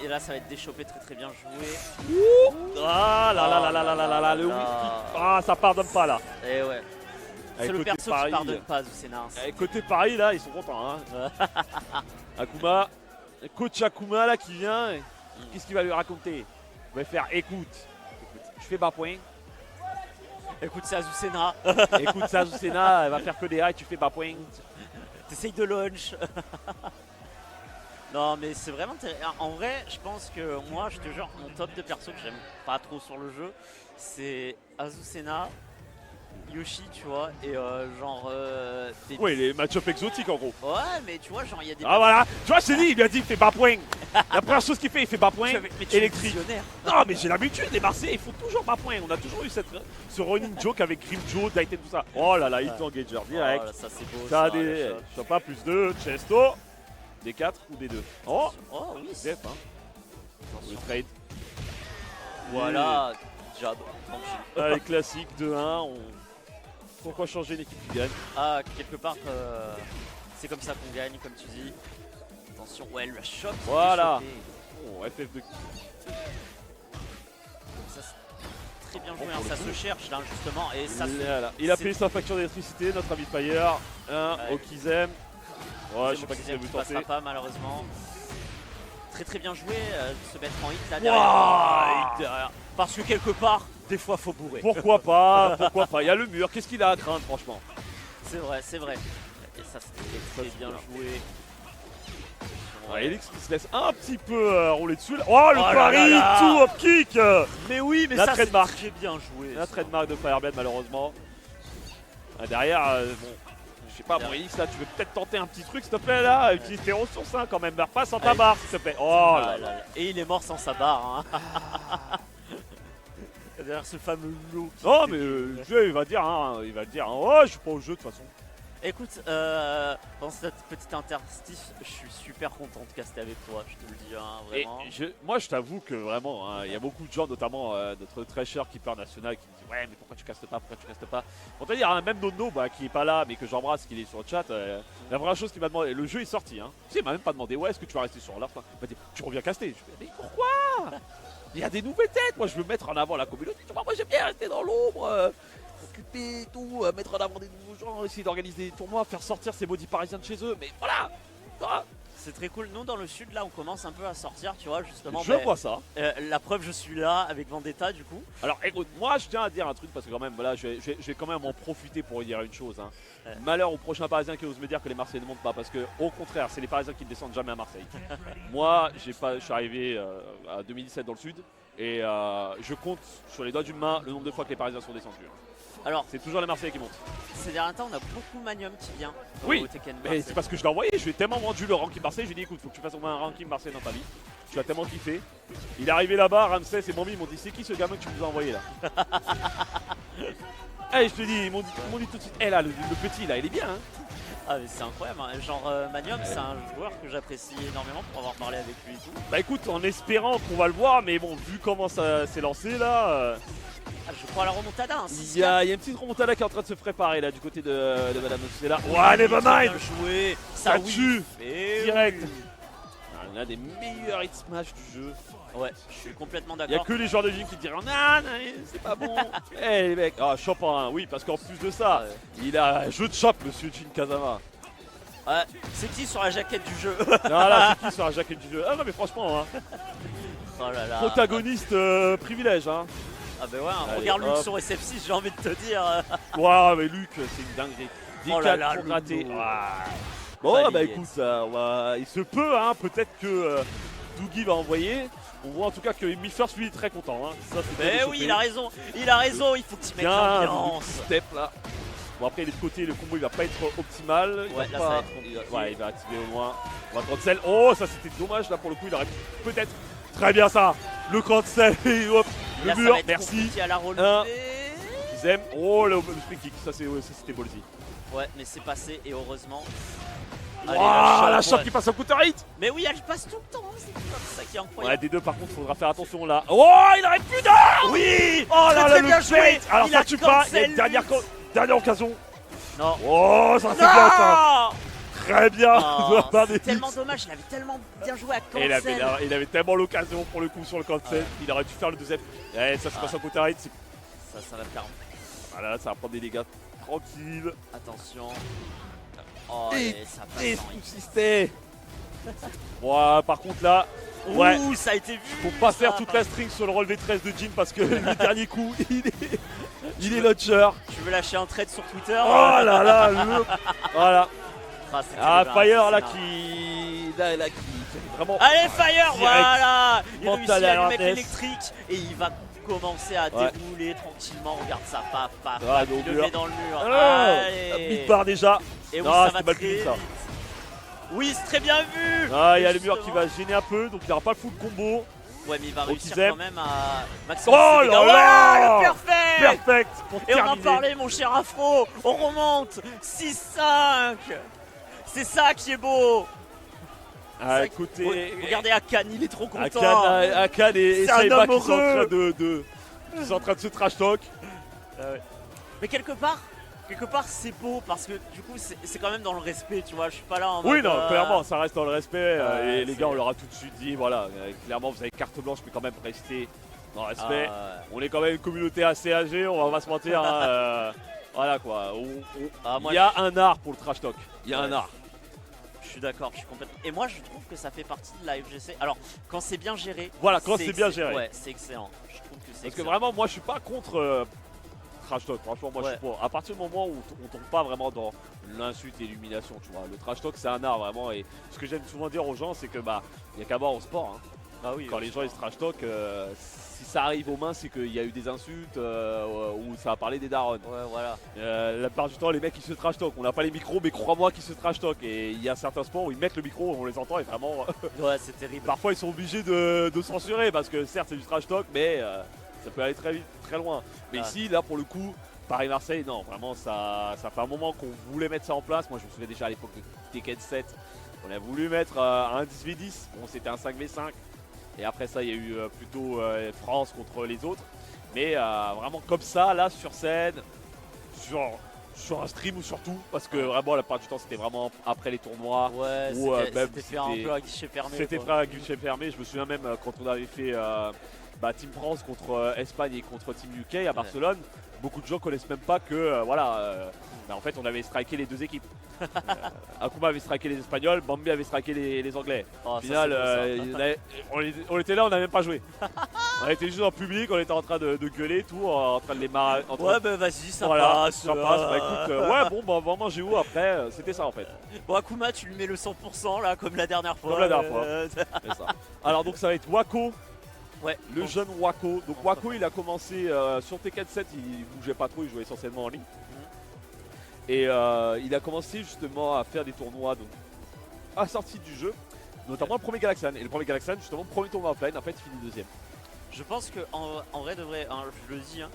Et là, ça va être déchopé très très bien joué. Ah là là là là là là là là, le whip kick. Ah, ça pardonne pas là. Et ouais. C'est Eh, le côté perso Paris, qui pardonne pas, Azucena. eh, côté Paris, là, ils sont contents. Hein. Akuma, coach Akuma là qui vient. Qu'est-ce qu'il va lui raconter? Il va faire écoute, je fais bas point. Écoute, c'est Azucena. Écoute ça, Azucena, elle va faire que des high, tu fais bas point. T'essayes de launch. Non mais c'est vraiment en vrai je pense que moi je te jure mon top de perso que j'aime pas trop sur le jeu c'est Azucena, Yoshi tu vois et genre des... Ouais, les match-up exotiques en gros. Ouais mais tu vois genre il y a des... Ah voilà, tu vois, je t'ai dit, il lui a dit il fait bas point. La première chose qu'il fait, il fait bas point mais tu es électrique. visionnaire. Non mais j'ai l'habitude, les Marseillais ils font toujours bas point. On a toujours eu ce running joke avec Grim Joe, Daiten, tout ça. Oh là là, hit engager direct. Oh là, ça c'est beau Ça a ça, le des... shot. Je sais pas, plus 2, Chesto. Des 4 ou des 2. Oh, Oh oui Def hein. Le trade. voilà jab tranquille. Allez, classique 2-1. Pourquoi changer une équipe qui gagne? Ah quelque part c'est comme ça qu'on gagne comme tu dis. Attention ouais le shot. Voilà. il est choqué. Oh, FF2. Ça, c'est très bien joué hein, ça se cherche là justement et ça se... Voilà. Il a c'est- payé sa facture d'électricité, notre ami Fire. Un Ouais. au Kizem. Ouais, je sais pas qui Kizem veut qui passera tenter. pas malheureusement. Très bien joué de se mettre en hit là Wouah, derrière. Parce que quelque part, des fois faut bourrer. Pourquoi pas? Pourquoi pas? Il y a le mur, qu'est-ce qu'il a à craindre franchement? C'est vrai. Et ça c'était très bien joué. Ouais, Elix qui se laisse un petit peu rouler dessus. Là. Oh le Oh là pari, là là. tout hop kick. Mais oui, mais La ça c'est trademark. très bien joué. La ça. trademark de Fireblade malheureusement. Derrière, bon, je sais pas, bon Elix là, tu veux peut-être tenter un petit truc s'il te plaît là, utilise tes ressources hein, quand même, meurs pas sans ta Allez. barre s'il te plaît. Oh là là. Et il est mort sans sa barre. Hein. Derrière ce fameux lot. qui Non fait mais que- le jeu il va dire, oh je suis pas au jeu de toute façon. Écoute, dans cette petite interstice, je suis super content de caster avec toi, je te le dis, hein, Et vraiment. moi je t'avoue que vraiment, hein, il y a beaucoup de gens, notamment notre très cher Keeper National qui me dit ouais mais pourquoi tu castes pas, Pour te dire, hein, même Nono bah, qui est pas là mais que j'embrasse, qui est sur le chat, la vraie chose qu'il m'a demandé, le jeu est sorti, hein. Tu sais, il m'a même pas demandé ouais est-ce que tu vas rester sur l'offre. Il m'a dit tu reviens caster. Je fais mais pourquoi? Il y a des nouvelles têtes, moi je veux mettre en avant la communauté, tu vois, moi j'aime bien rester dans l'ombre. Occuper tout, mettre en avant des nouveaux gens, essayer d'organiser des tournois, faire sortir ces maudits parisiens de chez eux, mais voilà, voilà. C'est très cool. Nous, dans le sud, là, on commence un peu à sortir, tu vois, justement. Je vois ça. La preuve, je suis là avec Vendetta, du coup. Alors écoute, moi je tiens à dire un truc parce que quand même, voilà, je vais quand même en profiter pour dire une chose. Hein. Ouais. Malheur aux prochains Parisiens qui osent me dire que les Marseillais ne montent pas, parce que au contraire, c'est les Parisiens qui ne descendent jamais à Marseille. Moi, je suis arrivé à 2017 dans le sud et je compte sur les doigts d'une main le nombre de fois que les Parisiens sont descendus. Alors, C'est toujours les Marseillais qui montent. ces derniers temps, on a beaucoup Manium qui vient Oui, au Tekken Mais Marseille. c'est parce que je l'ai envoyé, je lui ai tellement vendu le ranking Marseille, j'ai dit écoute, faut que tu fasses au moins un ranking Marseille dans ta vie. Tu as tellement kiffé. Il est arrivé là-bas, Ramsès et Bambi m'ont dit c'est qui ce gamin que tu nous as envoyé là? Eh, je te dis, ils m'ont dit tout de suite, là, le petit là, il est bien hein. Ah, mais c'est incroyable. Hein. Genre, Manium, c'est un joueur que j'apprécie énormément pour avoir parlé avec lui et tout. Bah écoute, en espérant qu'on va le voir, mais bon, vu comment ça s'est lancé là, Ah, je crois à la remontada. Hein, il y a une petite remontada qui est en train de se préparer là du côté de Madame Nocella. Ouais, Nevermind, bien joué. ça oui. tue Et direct. oui. L'un des meilleurs hit smash du jeu. Ouais, je suis complètement Il n'y a d'accord. que les joueurs de gym qui diront non, c'est pas bon. Eh les mecs, ah Chopin, oui, parce qu'en plus de ça, Ouais. il a un jeu de chop, monsieur Jin Kazama. Ouais, c'est qui sur la jaquette du jeu? Non, là, c'est qui sur la jaquette du jeu? Ah non, mais franchement, hein, Oh là là. protagoniste privilège, hein. Ah bah ouais, hein, Allez, regarde Luc hop. sur SF6, j'ai envie de te dire. Waouh, mais Luc, c'est une dinguerie. Oh là là, 10-4 pour rater. Ludo. Ah. Bon, Balayette. bah écoute, il se peut, hein, peut-être que Doogie va envoyer. On voit en tout cas que Mifirst lui est très content. Hein. Ça, c'est Mais bien oui, chopé. il a raison, il faut que tu mettes Bien, l'ambiance. step là. Bon, après, il est de côté, le combo il va pas être optimal. Il Ouais, va là, pas- ça va être compliqué. Ouais, il va activer au moins. On va cancel. Oh, ça c'était dommage là pour le coup. Il aurait peut-être. Très bien ça. Le cancel. Et hop, Et là, le ça mur. va être Merci. compliqué à la Un. relever. Ils aiment. Oh, le spring kick. Ça c'était ballsy. Ouais, mais c'est passé et heureusement. Oh, Allez, la shot, shot ouais. qui passe au counter hit. Mais oui, elle passe tout le temps, hein, c'est comme ça qui est Ouais, incroyable. des deux par contre, faudra faire attention là. Oh, il arrête plus d'or. Oui, Oh là là, très le bien joué. bait. Alors Il ça a tue pas. cancel, Et dernière occasion. Non. Oh, ça c'est bien ça. Non. Très bien. Oh, de la part des c'est tellement Hits. dommage, il avait tellement bien joué à Et cancel. il avait tellement l'occasion pour le coup sur le cancel. Ouais. Il aurait dû faire le deuxième. Eh, ça se passe en counter hit. Ça va faire. Voilà, ça va prendre des dégâts. Tranquille. Attention. Oh, Et- et ça passe Et en hit. subsisté. Ouais, par contre là, ouais. Ouh, ça a été vu. Faut pas ça. faire toute la string sur le relevé 13 de Jin parce que le dernier coup, il est launcher. Tu veux lâcher un trade sur Twitter? Oh là là, voilà. Ah, c'était Ah, déjà un Fire là scénar. qui c'est vraiment. Allez, Fire, voilà. Il réussit Mental à lui mettre alertness. l'électrique et il va commencer à Ouais. dérouler tranquillement. Regarde ça, paf, paf, Ah, paf, donc, il le met dans le mur. Ah, Allez. mid-bar déjà. Et oui, Non, ça c'était va mal très fini, ça. vite. Oui, c'est très bien vu. Ah, il y a le Justement. mur qui va gêner un peu, donc il n'y aura pas le full combo. Ouais, mais il va Au réussir Kizem. quand même à maximiser Oh ses dégâts. là là, Ouais, le perfect. Perfect pour Et on en terminer. parlait, mon cher Afro. On remonte 6-5. C'est ça qui est beau. Ah, Ça- écoutez, Regardez Akan, il est trop content. Akan et C'est un Saiba homme qui sont en train heureux. ils sont en train de se trash talk. Mais quelque part c'est beau parce que du coup c'est quand même dans le respect, tu vois. Je suis pas là en Oui, mode, non, clairement, ça reste dans le respect. Ouais, et les c'est- gars, on leur a tout de suite dit, voilà, clairement, vous avez carte blanche, mais quand même restez dans le respect. Ah, On est quand même une communauté assez âgée, on va pas se mentir. Hein, voilà quoi. moi, Il y a un art pour le trash talk. Il y a Ouais. un art. je suis d'accord, je suis complètement. Et moi je trouve que ça fait partie de la FGC. Alors quand c'est bien géré. Voilà, quand c'est bien géré. Ouais, c'est excellent. Je trouve que c'est Parce que excellent. vraiment, moi, je suis pas contre trash talk. Franchement, moi, je Ouais. suis pour. À partir du moment où on tombe pas vraiment dans l'insulte et l'humiliation, tu vois. Le trash talk, c'est un art vraiment. Et ce que j'aime souvent dire aux gens, c'est que bah, il y a qu'à voir au sport. Hein. Ah oui, Quand les gens ils se trash talk, si ça arrive aux mains, c'est qu'il y a eu des insultes ou ça a parlé des darons. Ouais, voilà. La plupart du temps, les mecs ils se trash talk. On n'a pas les micros, mais crois-moi qu'ils se trash talk. Et il y a certains sports où ils mettent le micro, on les entend et vraiment. Ouais, c'est terrible. Parfois ils sont obligés de censurer parce que certes c'est du trash talk, mais ça peut aller très vite, très loin. Mais Ah. ici, là pour le coup, Paris-Marseille, non, vraiment ça fait un moment qu'on voulait mettre ça en place. Moi je me souviens déjà à l'époque de Tekken 7, on a voulu mettre un 10v10, bon c'était un 5v5. Et après ça il y a eu plutôt France contre les autres. Mais vraiment comme ça, là sur scène, sur un stream ou sur tout, parce que vraiment la plupart du temps c'était vraiment après les tournois. Ouais, Ou, même c'était fait un c'était- peu à guichet fermé. C'était quoi. frère à guichet fermé. Je me souviens même quand on avait fait Team France contre Espagne et contre Team UK à Barcelone. Beaucoup de gens connaissent même pas que en fait on avait striké les deux équipes. Akuma avait striké les Espagnols, Bambi avait striké les Anglais. Oh, Au ça, final, c'est beau, ça. on était là, on n'a même pas joué. On était juste en public, on était en train de gueuler tout, en train de les marrer. Ouais, bah vas-y, ça Voilà, passe. ça passe. Bah écoute, ouais, bon, bah vraiment j'ai où après, c'était ça en fait. Bon, Akuma, tu lui mets le 100% là, comme la dernière fois. Comme la dernière fois. C'est ça. Alors donc ça va être Wako. Ouais. Le jeune Wako. Donc Wako il a commencé sur Tekken 7, il bougeait pas trop, il jouait essentiellement en ligne. Et il a commencé justement à faire des tournois donc, à la sortie du jeu, notamment le premier Galaxian. Et le premier Galaxian, justement, premier tournoi offline, en fait il finit deuxième. Je pense que en vrai de vrai, hein, je le dis, hein,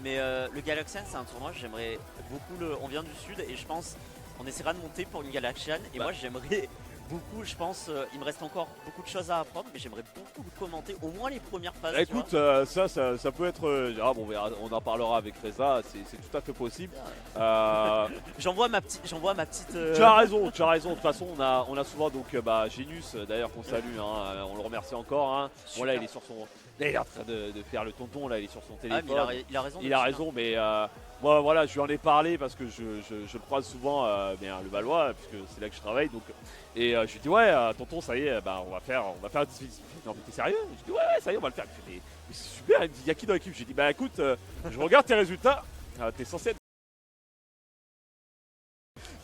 mais le Galaxian c'est un tournoi, j'aimerais beaucoup on vient du sud et je pense on essaiera de monter pour une Galaxian et moi j'aimerais beaucoup, je pense, il me reste encore beaucoup de choses à apprendre, mais j'aimerais beaucoup commenter au moins les premières phases. tu Écoute, vois. ça peut être. Bon, on en parlera avec Reza, c'est tout à fait possible. J'envoie ma petite. Tu as raison, tu as raison. De toute façon, on a souvent donc Genius, d'ailleurs qu'on salue, hein, on le remercie encore. Hein. Bon là, il est sur son, il est en train de faire le tonton, là, il est sur son Ah, téléphone. mais il a raison. Il a raison, mais moi, voilà, je lui en ai parlé parce que je le croise souvent, le Valois, puisque c'est là que je travaille. Donc, et je lui dis ouais, tonton, ça y est, on va faire un 10 Il fait, non mais t'es sérieux? Je dis ouais, ça y est, on va le faire. Il fait, mais c'est super. Il me dit y'a qui dans l'équipe? J'ai dit bah écoute, je regarde tes résultats. T'es censé être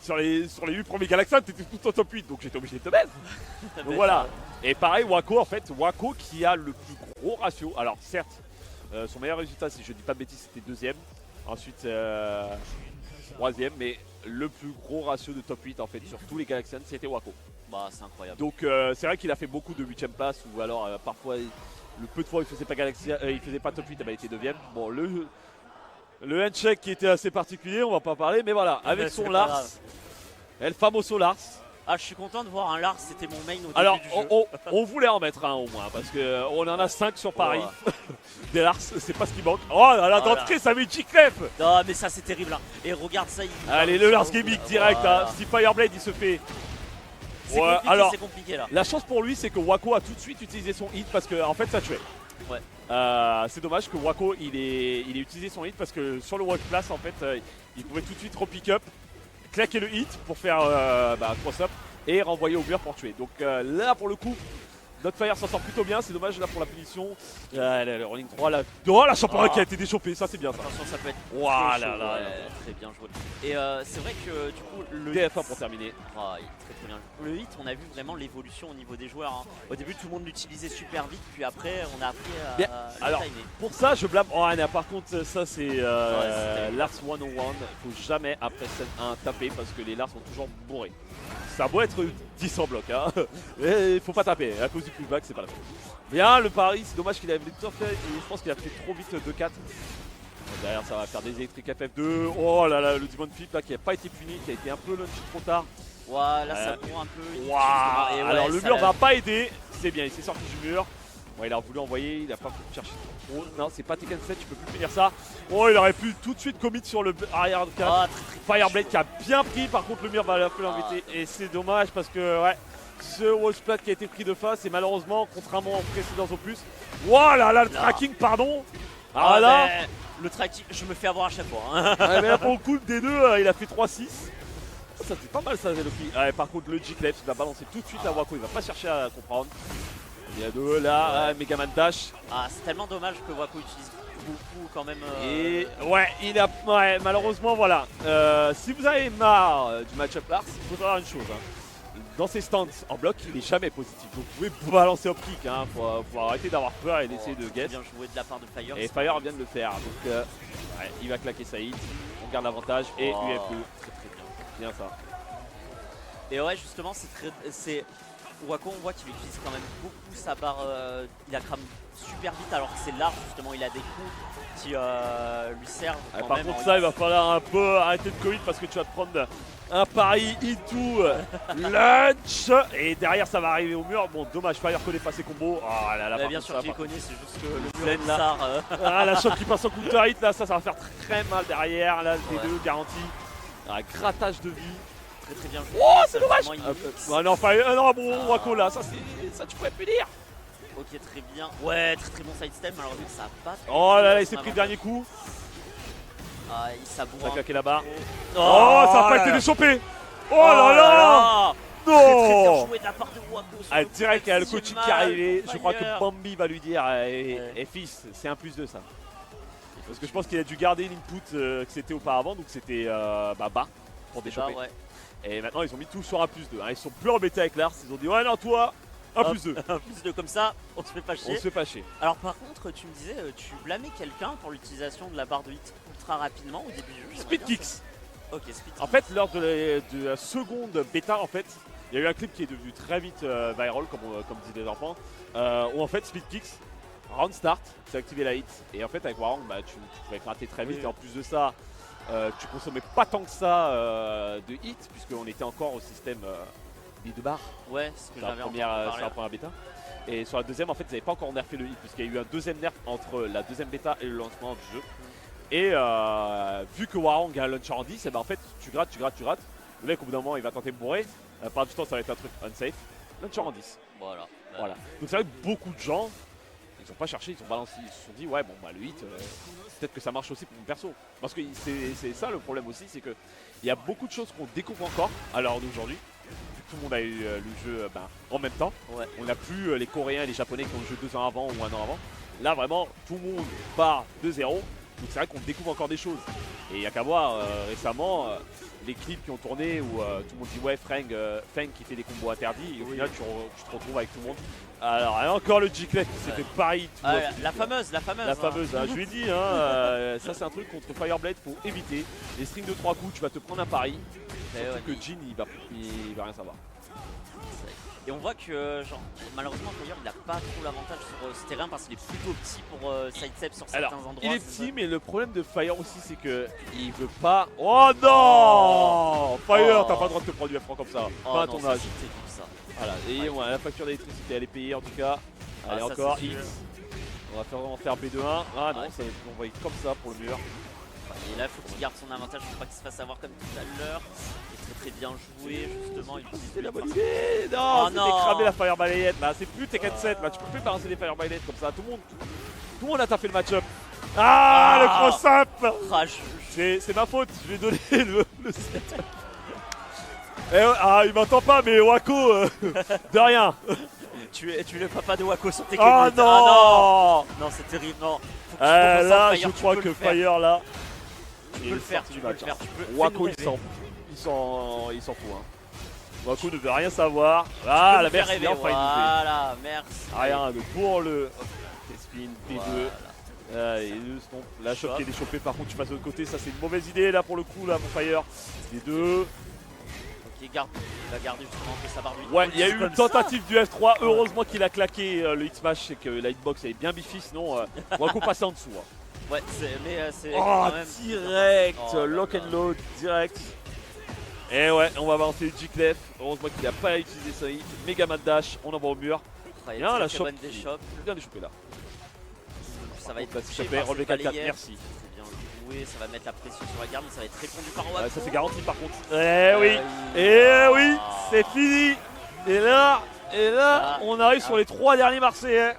sur les 8 premiers Galaxians, t'étais tout en top 8, donc j'étais obligé de te mettre. Donc voilà. Et pareil, Wako en fait, Wako qui a le plus gros ratio. Alors certes, son meilleur résultat, si je dis pas de bêtises, c'était deuxième. Ensuite, troisième, mais le plus gros ratio de top 8 en fait sur tous les Galaxians, c'était Wako. Bah, c'est incroyable. Donc c'est vrai qu'il a fait beaucoup de 8ème place ou alors parfois le peu de fois où il faisait pas Galaxia, il faisait pas top 8, il était 9ème. Bon, le handshake qui était assez particulier, on va pas parler, mais voilà, avec son C'est pas Lars, grave. El Famoso Lars. Ah, je suis content de voir un Lars, c'était mon main au début Alors, du jeu. on voulait en mettre un au moins, parce qu'on en a 5 sur Paris. Des Lars, c'est pas ce qui manque. Oh là là, Voilà. d'entrée, ça met une chiclef. Non, mais ça c'est terrible. Hein. Et regarde ça. Allez, le Lars Gaming direct. Voilà. Hein. Si Fireblade il se fait. C'est Ouais, compliqué, alors, c'est compliqué là. La chance pour lui, c'est que Wako a tout de suite utilisé son hit parce que en fait ça tuait. Ouais. C'est dommage que Wako il ait utilisé son hit parce que sur le walk place en fait il pouvait tout de suite repick up, claquer le hit pour faire cross up et renvoyer au mur pour tuer. Donc là pour le coup Notfire s'en sort plutôt bien, c'est dommage là pour la punition. Le rolling 3 là. Oh la championne qui a été déchauffée, ça c'est bien ça. Attention, ça peut être Ouah très là chaud, là ouais, là. très bien joué. Et c'est vrai que du coup le DF1 pour terminer. Ah, il est très bien. Le hit, on a vu vraiment l'évolution au niveau des joueurs. Hein. Au début, tout le monde l'utilisait super vite, puis après, on a appris à Bien. le Alors, timer. pour ça, je blâme. Oh, Anna, par contre, ça c'est c'était- Lars 101. Faut jamais après scène 1 taper parce que les Lars sont toujours bourrés. Ça doit être 10 en bloc, hein. Mais il faut pas taper. À cause du pullback, c'est pas la peine. Bien, le pari, c'est dommage qu'il avait tout fait. Et je pense qu'il a fait trop vite 2-4. Derrière, ça va faire des électriques FF2. Oh là là, le Demon Flip là qui a pas été puni, qui a été un peu lunchy trop tard. Voilà, ça bourre un peu. Waouh. Et ouais, Alors le ça mur l'a- va pas aider. C'est bien, il s'est sorti du mur. Bon, il a voulu envoyer, il a pas pu chercher trop. Non, c'est pas Tekken 7, tu peux plus finir ça. Oh, il aurait pu tout de suite commit sur le arrière de cage. Ah, Fireblade qui a bien pris, par contre le mur va un peu l'embêter. Et c'est dommage parce que ouais, ce wallsplat qui a été pris de face et malheureusement, contrairement aux précédents opus. Voilà là, le tracking, pardon. Ah là, mais le tracking, je me fais avoir à chaque fois. Hein. ouais, mais là pour le coup, le D2, il a fait 3-6. Ça c'est pas mal ça, Zeloki. Ouais, par contre, le G-Clef, il va balancer tout de suite à Wako, il va pas chercher à comprendre. Il y a deux là, Megaman Dash. Ah, c'est tellement dommage que Wako utilise beaucoup quand même. Et ouais, ouais, malheureusement, voilà. Si vous avez marre du match-up Lars, il faut savoir une chose. Hein. Dans ses stances en bloc, il est jamais positif. Donc vous pouvez balancer au kick. Hein. Faut arrêter d'avoir peur et d'essayer de guess. Bien joué de la part de Fire. Et Fire vient de le faire. Donc ouais, il va claquer Saïd. On garde l'avantage. Et UFE. Très très bien. Bien ça. Et ouais, justement, c'est Wako, on voit qu'il utilise quand même beaucoup sa barre. Il la crame super vite alors que c'est large, justement. Il a des coups qui lui servent. Quand Par même contre, en ça, hit. il va falloir un peu arrêter de commit parce que tu vas te prendre un pari into lunch. Et derrière, ça va arriver au mur. Bon, dommage, Fire connaît pas ses combos. Oh là là, Bah, par bien contre, sûr ça qu'il va connaît, c'est juste que le Zen, mur là. Tsar, Ah, la chope qui passe en counter hit là, ça va faire très mal derrière. Là, le T2 garanti. Un grattage de vie. très très bien joué. Oh, c'est Ça, dommage! justement, il mixe. Ah non, non, bon, Wako là, ça tu pourrais punir. Ok, très bien. Ouais, très très bon sidestep, malheureusement ça a pas. Oh là là, il s'est Son pris le avantage. dernier coup. Ah, il saboure. Ça a un claqué peu la barre. trop. Oh, ça a pas là été là. déchopé. Oh là là! Très très bien Non! joué de la part de Wako. sur Ah, le direct, il y a le sixième coaching match, qui est arrivé. Je crois que Fire. Bambi va lui dire et fils, c'est un plus de ça. Parce que je pense qu'il a dû garder l'input que c'était auparavant, donc c'était bas pour C'est déchoper. bas, ouais. Et maintenant, ils ont mis tout sur un plus 2. Hein. Ils sont plus embêtés avec Lars. Ils ont dit, ouais, non, toi, un Hop. plus 2. Un plus de comme ça, on se fait pas On chier. se fait pas chier. Alors par contre, tu me disais, tu blâmais quelqu'un pour l'utilisation de la barre de hit ultra rapidement au début du jeu. Speed J'aimerais bien kicks. ça. Ok, speed En fait, lors de la seconde bêta, en fait, il y a eu un clip qui est devenu très vite viral, comme disaient les enfants, où en fait, speed kicks, round start, c'est activé la hit, et en fait, avec Warang, bah, tu pouvais gratter très vite, Oui. et en plus de ça, tu consommais pas tant que ça de hit, puisqu'on était encore au système de barre Ouais, c'est ce que sur la j'avais entendu première, parler. première bêta. Et sur la deuxième, en fait, ils n'avaient pas encore nerfé le hit, puisqu'il y a eu un deuxième nerf entre la deuxième bêta et le lancement du jeu. Et vu que Warang a un launcher en 10, et ben en fait, tu grattes. Le mec, au bout d'un moment, il va tenter de bourrer. Par du temps, ça va être un truc unsafe. Launcher en 10. Voilà. Voilà. Donc c'est vrai que beaucoup de gens, ils ont pas cherché, ils ont balancé, ils se sont dit, ouais, bon, bah le hit, peut-être que ça marche aussi pour mon perso. Parce que c'est ça le problème aussi, c'est que il y a beaucoup de choses qu'on découvre encore à l'heure d'aujourd'hui. Vu que tout le monde a eu le jeu en même temps. Ouais. On n'a plus les Coréens et les Japonais qui ont le jeu 2 ans avant ou 1 an avant. Là, vraiment, tout le monde part de zéro. Donc c'est vrai qu'on découvre encore des choses. Et il n'y a qu'à voir récemment les clips qui ont tourné où tout le monde dit ouais Feng qui fait des combos interdits et au final tu te retrouves avec tout le monde. Alors et encore le G-Clef qui s'est fait pareil. Ah, la fameuse. La fameuse, hein, je lui ai dit, ça c'est un truc contre Fireblade, faut éviter. Les strings de 3 coups, tu vas te prendre un pari. Surtout que Jin il va rien savoir. Et on voit que genre, malheureusement Fire il a pas trop l'avantage sur ce terrain parce qu'il est plutôt petit pour sidestep sur certains endroits. Il est petit, mais le problème de Fire aussi c'est que il veut pas. Oh non, Fire, t'as pas le droit de te prendre du F3 comme ça. Pas à non, ton ça, âge. c'est terrible, ça. Voilà, et on a la facture d'électricité, elle est payée en tout cas. Allez, ça, encore c'est X. sûr. On va en faire B2-1. Ah non, Ouais. ça va être envoyé comme ça pour le mur. Et là, il faut qu'il garde son avantage, faut pas qu'il se fasse avoir comme tout à l'heure. Il est très très bien joué, justement. Il utilise C'est la le bonne parce- idée. Non, Oh c'était non. cramé la Fire Balayette là. C'est plus Tekken 7 là. Tu peux plus balancer des Fire Balayette comme ça. Tout le monde a tapé le match-up. Ah, le cross-up. Ah, C'est ma faute. Je lui ai donné le set. Il m'entend pas, mais Wako, de rien. tu es le papa de Wako sur tes Oh Kenmith. non, Ah non, c'est terrible, non. Faut que tu te concentres, là, Fire, je tu crois peux que le faire. Fire là. Tu il peux est le faire, sorti tu du peux le match, faire. hein. Tu peux. Wako fais-nous il s'en fout. Hein. Wako ne veut rien savoir. rêver. Ah, Tu la peux me faire merci bien, rêver, Fire. Voilà, merci. Rien de pour le T-spin, T2. Voilà. Et le stomp. La shot Shot. qui est déchopée, par contre tu passes de l'autre côté, ça c'est une mauvaise idée là pour le coup là pour Fire. Les deux. Ok, garde. Il va garder justement que sa barre lui. Ouais, il y a eu une Comme ça. tentative du F3, heureusement qu'il a claqué le hit-smash, c'est que la hitbox elle est bien biffy, sinon Wako passait en dessous. Hein. Ouais, mais c'est Oh, quand même. direct, Oh là lock là. and load, direct. Et ouais, on va avancer G-Clef, heureusement qu'il a pas utilisé sa hit, méga mad dash, on envoie au mur. Ouais, Bien, la très shot bonne des shops. Bien déchopé là. Ça va être Là, touché s'il te plaît, par relevé cette 4-4, balayette. merci. C'est bien joué, ça va mettre la pression sur la garde, mais ça va être répondu par Wako. Ouais, ça c'est garanti par contre. Eh oui, oui, c'est fini. Et là, Ah. on arrive sur les 3 derniers Marseillais.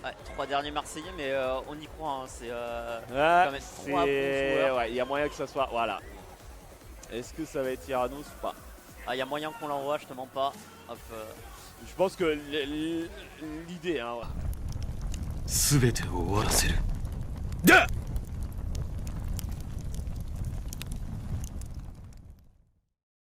Ouais, 3 derniers Marseillais, mais on y croit. Hein. C'est Ouais, quand même 3 bons joueurs. ouais, il y a moyen que ça soit. Voilà. Est-ce que ça va être Tyrannos ou pas? Ah, y a moyen qu'on l'envoie, je te mens pas. Hop, Je pense que l'idée, hein. 全てを終わらせるだ